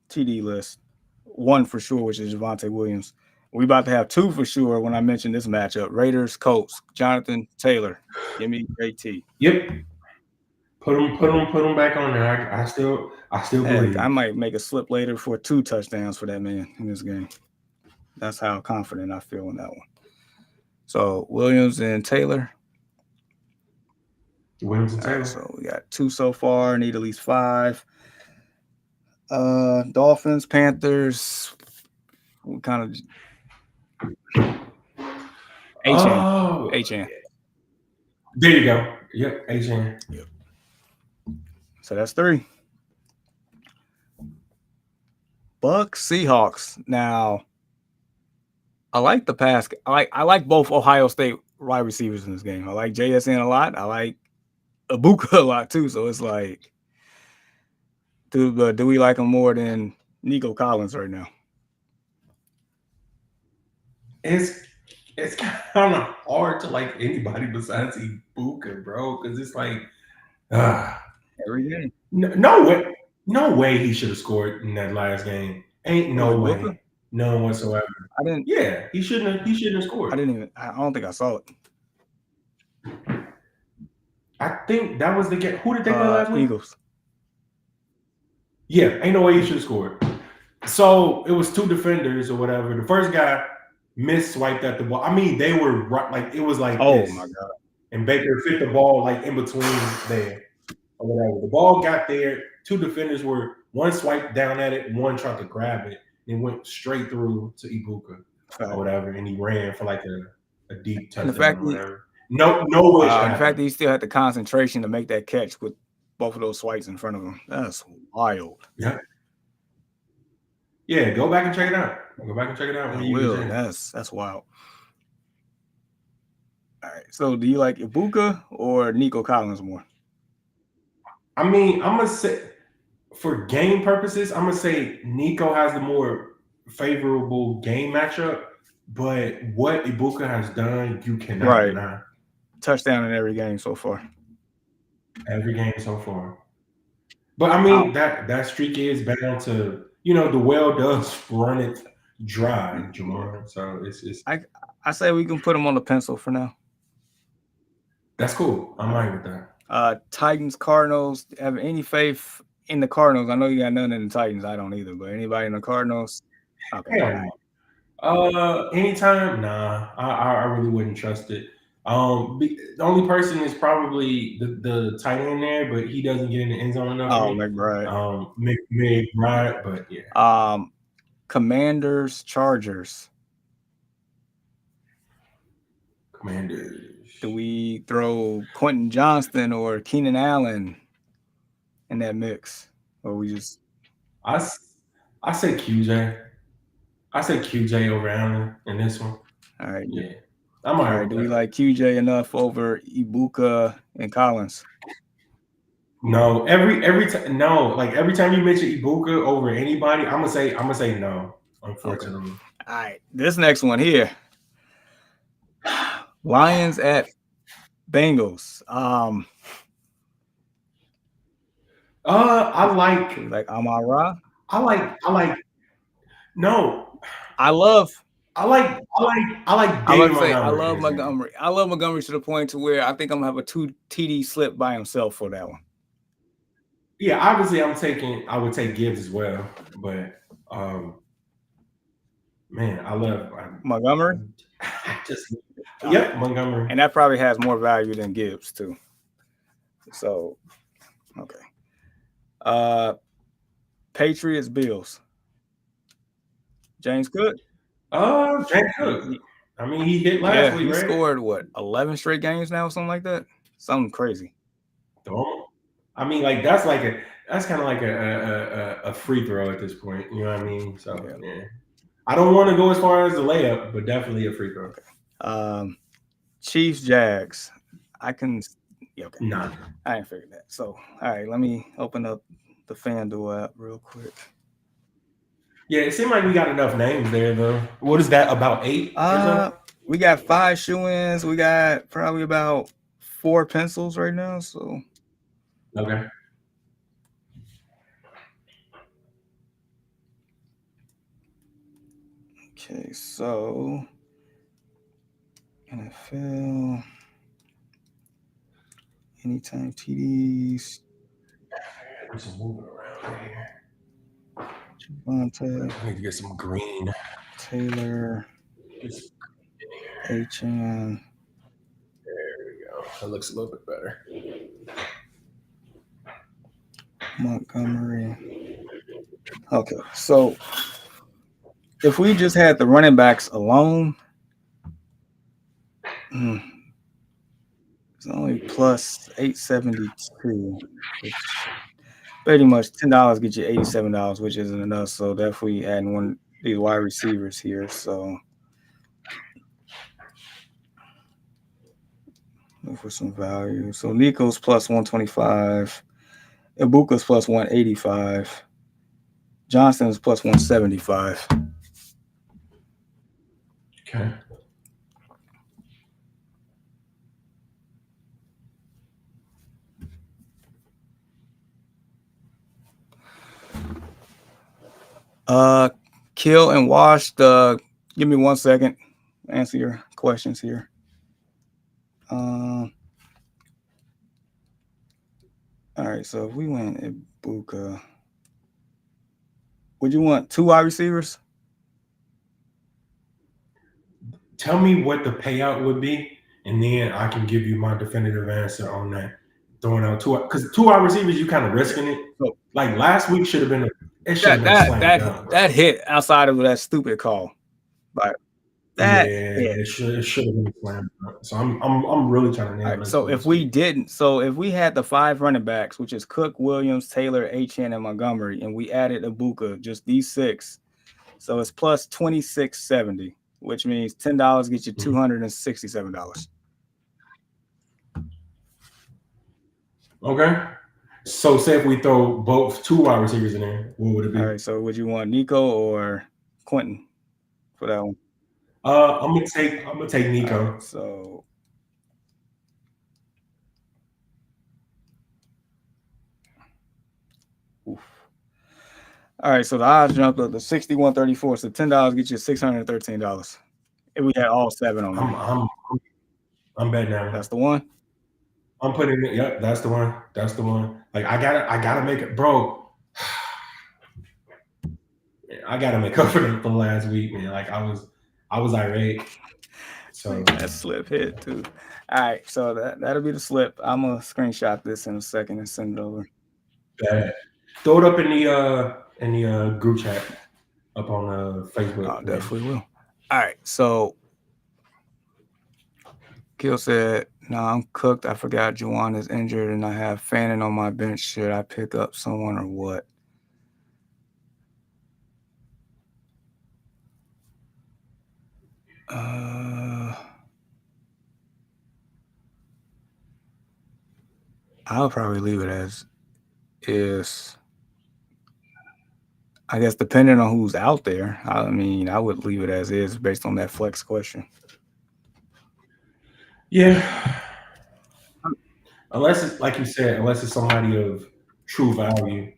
TD list. One for sure, which is Javonte Williams. We about to have two for sure when I mention this matchup: Raiders, Colts. Jonathan Taylor. Give me JT. Yep. Put him back on there. I still believe. I might make a slip later for 2 touchdowns for that man in this game. That's how confident I feel in that one. So Williams and Taylor. Williams and Taylor. Right, so we got 2 so far. Need at least 5. Dolphins, Panthers. We kind of HN. There you go. Yep, HN. Yep. So that's 3. Bucks, Seahawks. Now, I like the pass. I like both Ohio State wide receivers in this game. I like JSN a lot. I like Ibuka a lot too. So it's like, do we like him more than Nico Collins right now? It's kind of hard to like anybody besides Ibuka, bro, because it's like every game. No way he should have scored in that last game. Ain't no way. Ibuka? None whatsoever. I didn't. Yeah, he shouldn't have scored. I don't think I saw it. I think that was the game. Who did they play last week? Eagles. Yeah, ain't no way he should have scored. So it was 2 defenders or whatever. The first guy swiped at the ball. I mean, they were like it was like this. My god! And Baker fit the ball like in between there or whatever. The ball got there. 2 defenders were one swiped down at it, one tried to grab it, and went straight through to Ibuka or whatever, and he ran for like a deep touchdown or whatever. No way. The fact that he still had the concentration to make that catch with both of those swipes in front of him, that's wild. Yeah, go back and check it out. I will. That's wild. All right. So, do you like Ibuka or Nico Collins more? I mean, I'm gonna say for game purposes, I'm gonna say Nico has the more favorable game matchup. But what Ibuka has done, you cannot deny. Touchdown in every game so far. Every game so far. But I mean, that streak is bound to, the well does run it dry, Jamar. So it's. I say we can put him on the pencil for now. That's cool. I'm right with that. Titans, Cardinals. Have any faith in the Cardinals? I know you got none in the Titans. I don't either. But anybody in the Cardinals? Okay. Anytime, nah. I really wouldn't trust it. The only person is probably the tight end there, but he doesn't get in the end zone enough for Oh, me. McBride. McBride, but yeah. Commanders, Chargers. Commanders. Do we throw Quentin Johnston or Keenan Allen in that mix, or we just? I say QJ. I say QJ over Allen in this one. All right. Yeah. All right. Do we like QJ enough over Ibuka and Collins? No. Every time no. Like every time you mention Ibuka over anybody, I'm gonna say no. Unfortunately. Okay. All right. This next one here. Lions at Bengals. I like Amon-Ra. I like no. I love David Montgomery. I love Montgomery. I love Montgomery to the point to where I think I'm gonna have a 2 TD slip by himself for that one. Yeah, obviously I would take Gibbs as well, but man, I love Montgomery. Montgomery, and that probably has more value than Gibbs too. So, okay. Patriots, Bills. James Cook. James Cook. I mean, he hit last week, right? He scored what 11 straight games now, something like that. Something crazy. I mean, like that's kind of like a free throw at this point. You know what I mean? So yeah. I don't want to go as far as the layup, but definitely a free throw. Okay. Chiefs, Jags. I can. Yeah, okay. Nah. I ain't figured that. So, all right, let me open up the FanDuel app real quick. Yeah, it seemed like we got enough names there, though. What is that, about 8? We got 5 shoe-ins. We got probably about 4 pencils right now. So, okay. Okay, so NFL, anytime TDs. There's some moving around here. Javonte. I need to get some green. Taylor. HN. There we go. That looks a little bit better. Montgomery. Okay, so if we just had the running backs alone, it's only plus 872, which pretty much $10 get you $87, which isn't enough. So definitely adding one of these wide receivers here. So look for some value. So Nico's plus 125, Ibuka's plus 185, Johnston's plus 175. Okay. Kill and Wash. Give me 1 second. Answer your questions here. All right. So if we went Ibuka, would you want 2 wide receivers? Tell me what the payout would be, and then I can give you my definitive answer on that. Throwing out 2, because 2 wide receivers, you kind of risking it. So, like last week should have been that hit outside of that stupid call, but it should have been slammed. So I'm really trying to nail it. So if we didn't, if we had the 5 running backs, which is Cook, Williams, Taylor, HN, and Montgomery, and we added Ibuka, just these 6, so it's plus 2670, which means $10 gets you $267. Okay. So say if we throw both 2 wide receivers in there, what would it be? All right. So would you want Nico or Quentin for that one? I'm gonna take Nico. Right, so oof. All right, so the odds jumped up to 61.34. So $10 gets you $613. If we had all 7 on there. I'm betting that one. That's the one. I'm putting it. Yep, that's the one. Like I gotta make it, bro. I gotta make up for them for last week, man. Like I was irate. So That slip hit too. All right, so that'll be the slip. I'm gonna screenshot this in a second and send it over. bad. Throw it up in the group chat up on Facebook. I definitely will. All right, so Kill said, "No, I'm cooked. I forgot Juwan is injured, and I have Fannin on my bench. Should I pick up someone or what?" I'll probably leave it as is. I guess depending on who's out there, I mean, I would leave it as is based on that flex question. Yeah. Unless it's like you said, unless it's somebody of true value.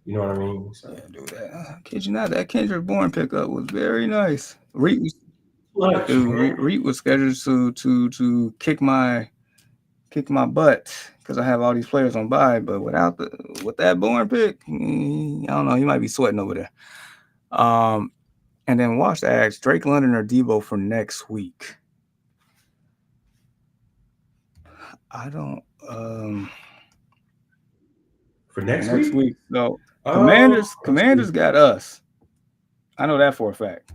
You know what I mean? So Yeah, do that. Kid you not, that Kendrick Bourne pickup was very nice. Reed clutch, man. was scheduled to kick my butt because I have all these players on bye, but with that Bourne pick, I don't know, he might be sweating over there. And then watch the ads, Drake London or Debo for next week. I don't For next week. So Oh, Commanders got us. I know that for a fact.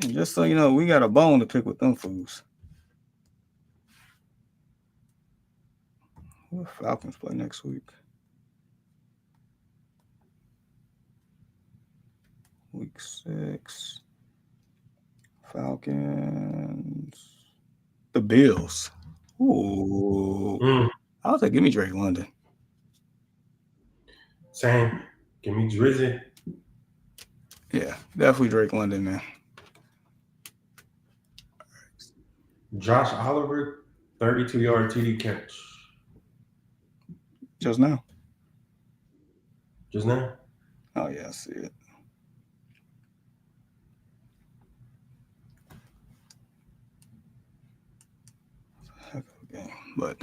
And just so you know, we got a bone to pick with them fools. Who the Falcons play next week? Week 6. Falcons. The Bills. Ooh. I was like, give me Drake London. Same. Give me Drizzy. Yeah, definitely Drake London, man. Josh Oliver, 32-yard TD catch. Just now? Just now? Oh, yeah, I see it. Heck of a game, but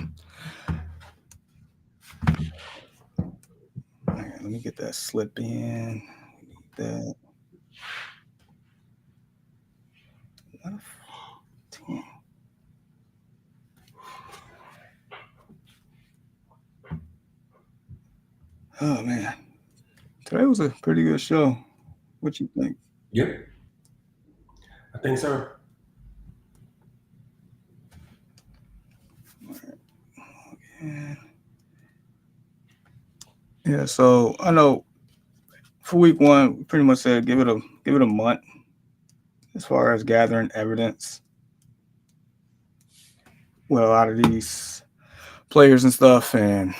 right, let me get that slip in. We need that. Oh man, today was a pretty good show. What you think? Yep, I think so. Yeah, so I know for week 1, we pretty much said give it a month as far as gathering evidence. Well, a lot of these players and stuff, and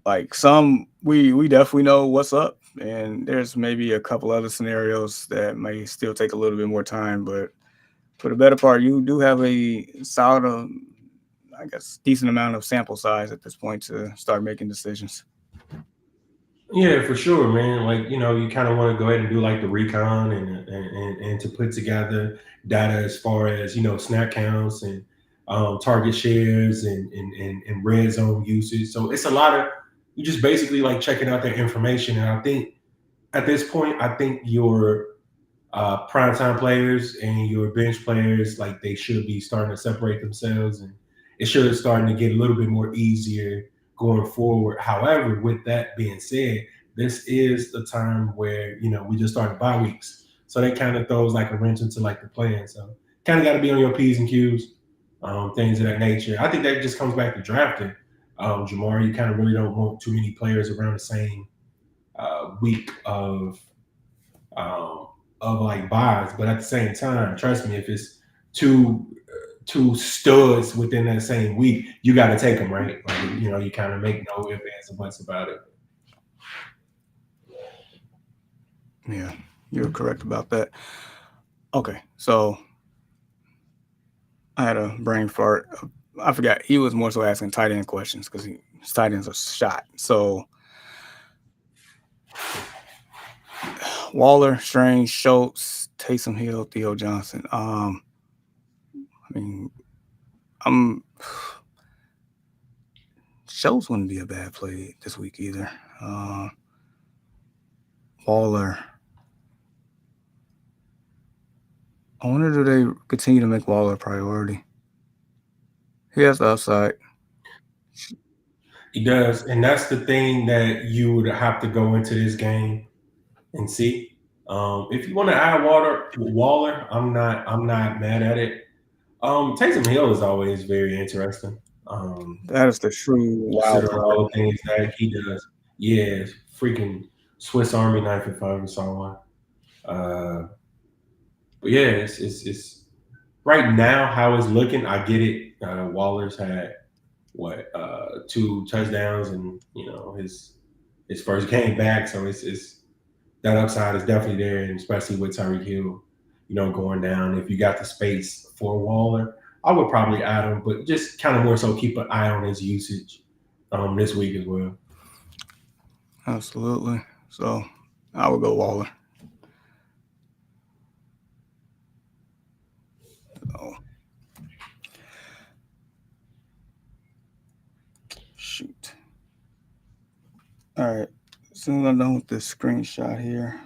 like some we definitely know what's up, and there's maybe a couple other scenarios that may still take a little bit more time, but for the better part, you do have a solid, I guess, decent amount of sample size at this point to start making decisions. Yeah, for sure, man. Like, you kind of want to go ahead and do like the recon and to put together data as far as, snap counts and target shares and red zone usage. So it's a lot of, you just basically like checking out that information. And I think at this point, I think your primetime players and your bench players, like they should be starting to separate themselves, and it should starting to get a little bit more easier going forward. However, with that being said, this is the time where we just started bye weeks, so that kind of throws like a wrench into like the plan. So kind of got to be on your P's and Q's, things of that nature. I think that just comes back to drafting. Jamar, you kind of really don't want too many players around the same week um, of like buys, but at the same time, trust me, if it's two studs within that same week, you got to take them, right? Like, you kind of make no ifs, ands, or buts about it. Yeah, you're correct about that. Okay, so I had a brain fart. I forgot. He was more so asking tight end questions because his tight ends are shot. So Waller, Strange, Schultz, Taysom Hill, Theo Johnson. I mean, I'm Schultz wouldn't be a bad play this week either. Waller. I wonder do they continue to make Waller a priority? He has the upside. He does, and that's the thing that you would have to go into this game and see. If you want to add Waller, I'm not mad at it. Taysom Hill is always very interesting. That is the true wild Considering all card. the things that he does, yeah, freaking Swiss Army knife if I ever saw one. But yeah, it's right now how it's looking. I get it. Waller's had what 2 touchdowns and his first game back, so it's that upside is definitely there, and especially with Tyreek Hill, going down. If you got the space for Waller, I would probably add him, but just kind of more so keep an eye on his usage this week as well. Absolutely. So I would go Waller. Oh. Shoot. All right. As soon as I'm done with this screenshot here,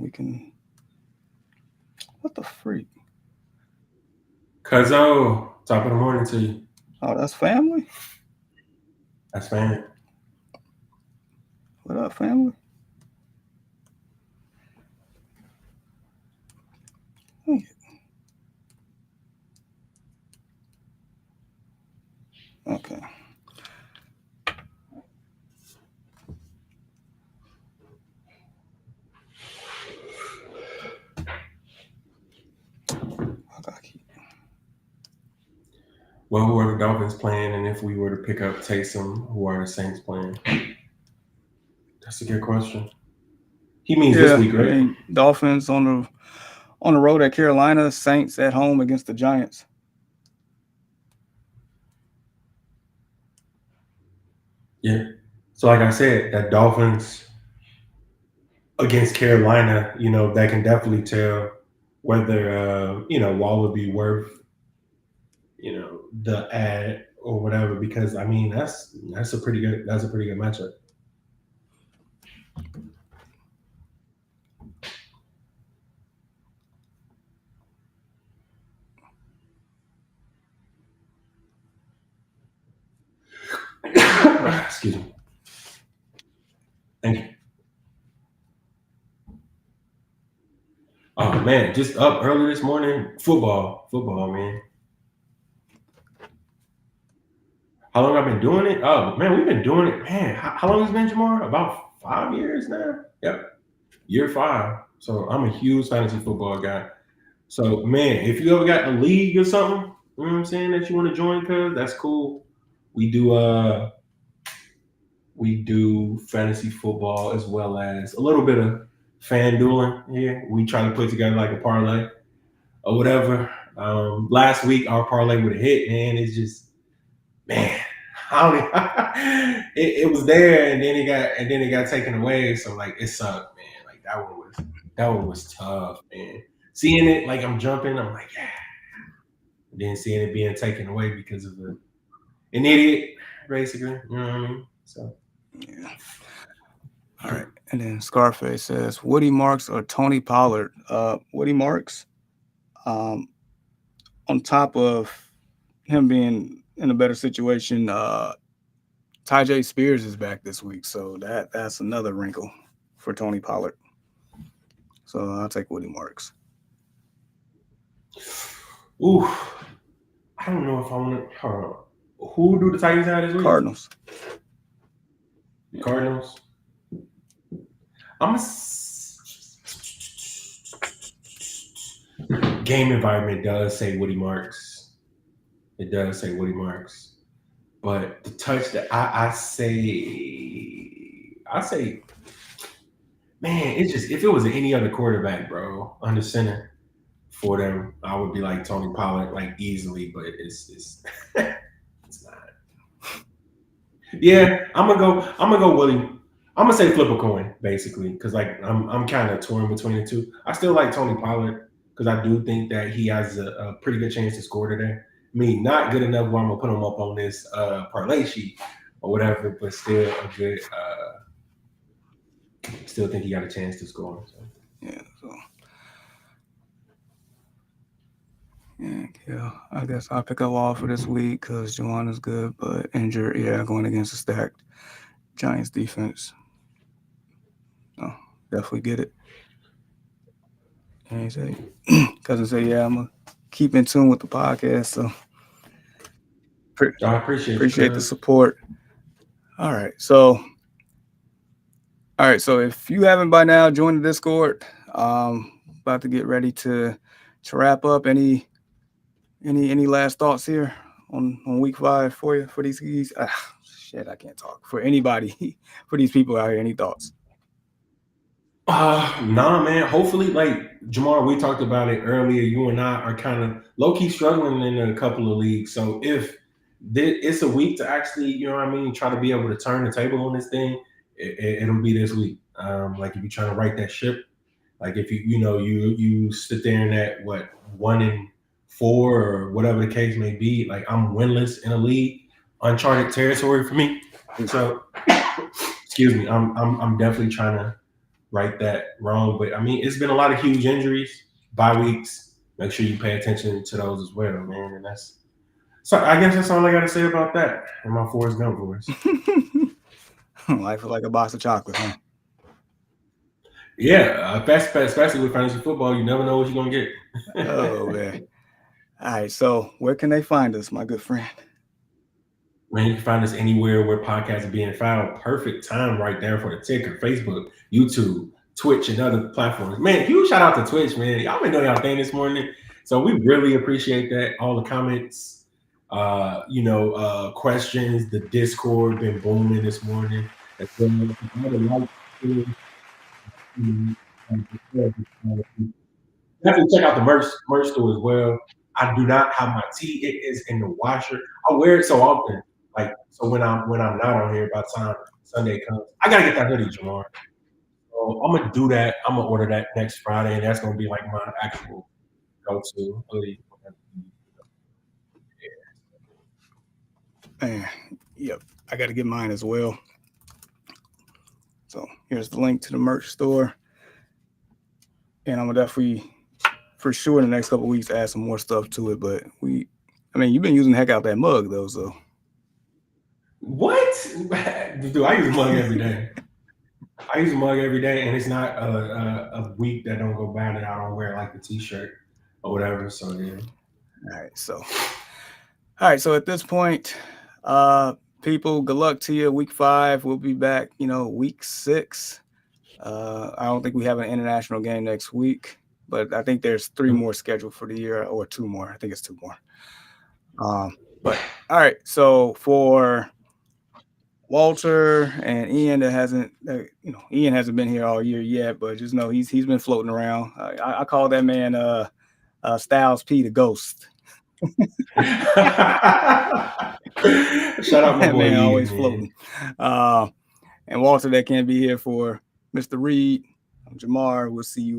we can. What the freak? Cuzzo, top of the morning to you. Oh, that's family? That's family. What up, family? Okay. Well, who are the Dolphins playing? And if we were to pick up Taysom, who are the Saints playing? That's a good question. He means this week, right? I mean, Dolphins on the road at Carolina, Saints at home against the Giants. Yeah. So like I said, that Dolphins against Carolina, that can definitely tell whether Wall would be worth the ad or whatever, because I mean that's a pretty good matchup. Excuse me. Thank you. Oh man, just up early this morning. Football, man. How long I've been doing it? Oh man, we've been doing it. Man, how long has it been, Jamar? About 5 years now. Yep, year 5. So I'm a huge fantasy football guy. So man, if you ever got a league or something, you know what I'm saying, that you want to join, cuz that's cool. We do fantasy football as well as a little bit of fan dueling. Yeah, we try to put together like a parlay or whatever. Last week our parlay would have hit, man. It's just, man, it was there and then it got taken away. So like it sucked, man. Like that one was tough, man. Seeing it, like I'm jumping, I'm like, yeah. And then seeing it being taken away because of an idiot, basically. You know what I mean? So yeah. All right. And then Scarface says Woody Marks or Tony Pollard. Woody Marks, on top of him being in a better situation, Tyjae Spears is back this week, so that's another wrinkle for Tony Pollard. So I'll take Woody Marks. Ooh, I don't know if I want to. Who do the Titans have this week? Cardinals. Cardinals. Game environment does say Woody Marks. It does say Woody Marks. But the touch that I say, man, it's just, if it was any other quarterback, bro, under center for them, I would be like Tony Pollard, like easily, but it's it's not. Yeah, I'm gonna go Willie. I'm gonna say flip a coin, basically, because like I'm kind of torn between the two. I still like Tony Pollard because I do think that he has a pretty good chance to score today. I mean, not good enough where I'm gonna put him up on this parlay sheet or whatever, but still a good. Still think he got a chance to score. So. Yeah. So. Yeah, I guess I'll pick up all for this week because Juwan is good, but injured. Yeah, going against a stacked Giants defense. Oh, definitely get it. And he say, cousin say, yeah, I'm gonna keep in tune with the podcast. So I appreciate the support. All right, so if you haven't by now joined the Discord, about to get ready to wrap up. Any last thoughts here on week 5 for you for these guys? Shit, I can't talk for anybody for these people out here. Any thoughts? Nah, man. Hopefully, like Jamar, we talked about it earlier. You and I are kind of low key struggling in a couple of leagues. So if it's a week to actually, you know what I mean, try to be able to turn the table on this thing, it'll be this week. Like if you're trying to right that ship, like if you sit there in that 1-4 or whatever the case may be, like I'm winless in a league, uncharted territory for me. So excuse me, I'm definitely trying to right that wrong. But I mean, it's been a lot of huge injuries, bye weeks. Make sure you pay attention to those as well, man. And so I guess that's all I got to say about that. And my Forrest Gump voice. Life is like a box of chocolate, huh? Yeah, especially with fantasy football, you never know what you're gonna get. Oh man! All right, so where can they find us, my good friend? Man, you can find us anywhere where podcasts are being found. Perfect time right there for the ticker. Facebook, YouTube, Twitch, and other platforms. Man, huge shout out to Twitch, man. Y'all been doing y'all thing this morning. So we really appreciate that. All the comments, questions, the Discord been booming this morning. Definitely check out the merch store as well. I do not have my tee. It is in the washer. I wear it so often. Like so when I'm not on here by the time Sunday comes, I gotta get that hoodie, Jamar. So I'm gonna do that. I'm gonna order that next Friday, and that's gonna be like my actual go-to hoodie. Man, yep, I got to get mine as well. So here's the link to the merch store, and I'm gonna definitely, for sure, in the next couple of weeks, add some more stuff to it. But you've been using the heck out that mug though, so. What? Dude, I use a mug every day. I use a mug every day, and it's not a week that don't go by that I don't wear like the t-shirt or whatever. So yeah. All right. So at this point, people, good luck to you. Week 5, we'll be back. Week 6. I don't think we have an international game next week, but I think there's 3 more scheduled for the year, or 2 more. I think it's 2 more. But all right. So for Walter and Ian, Ian hasn't been here all year yet, but just know he's been floating around. I call that man Styles P, the ghost. Shout out my boy man, Ian, always floating. And Walter that can't be here for Mr. Reed. I'm Jamar. We'll see you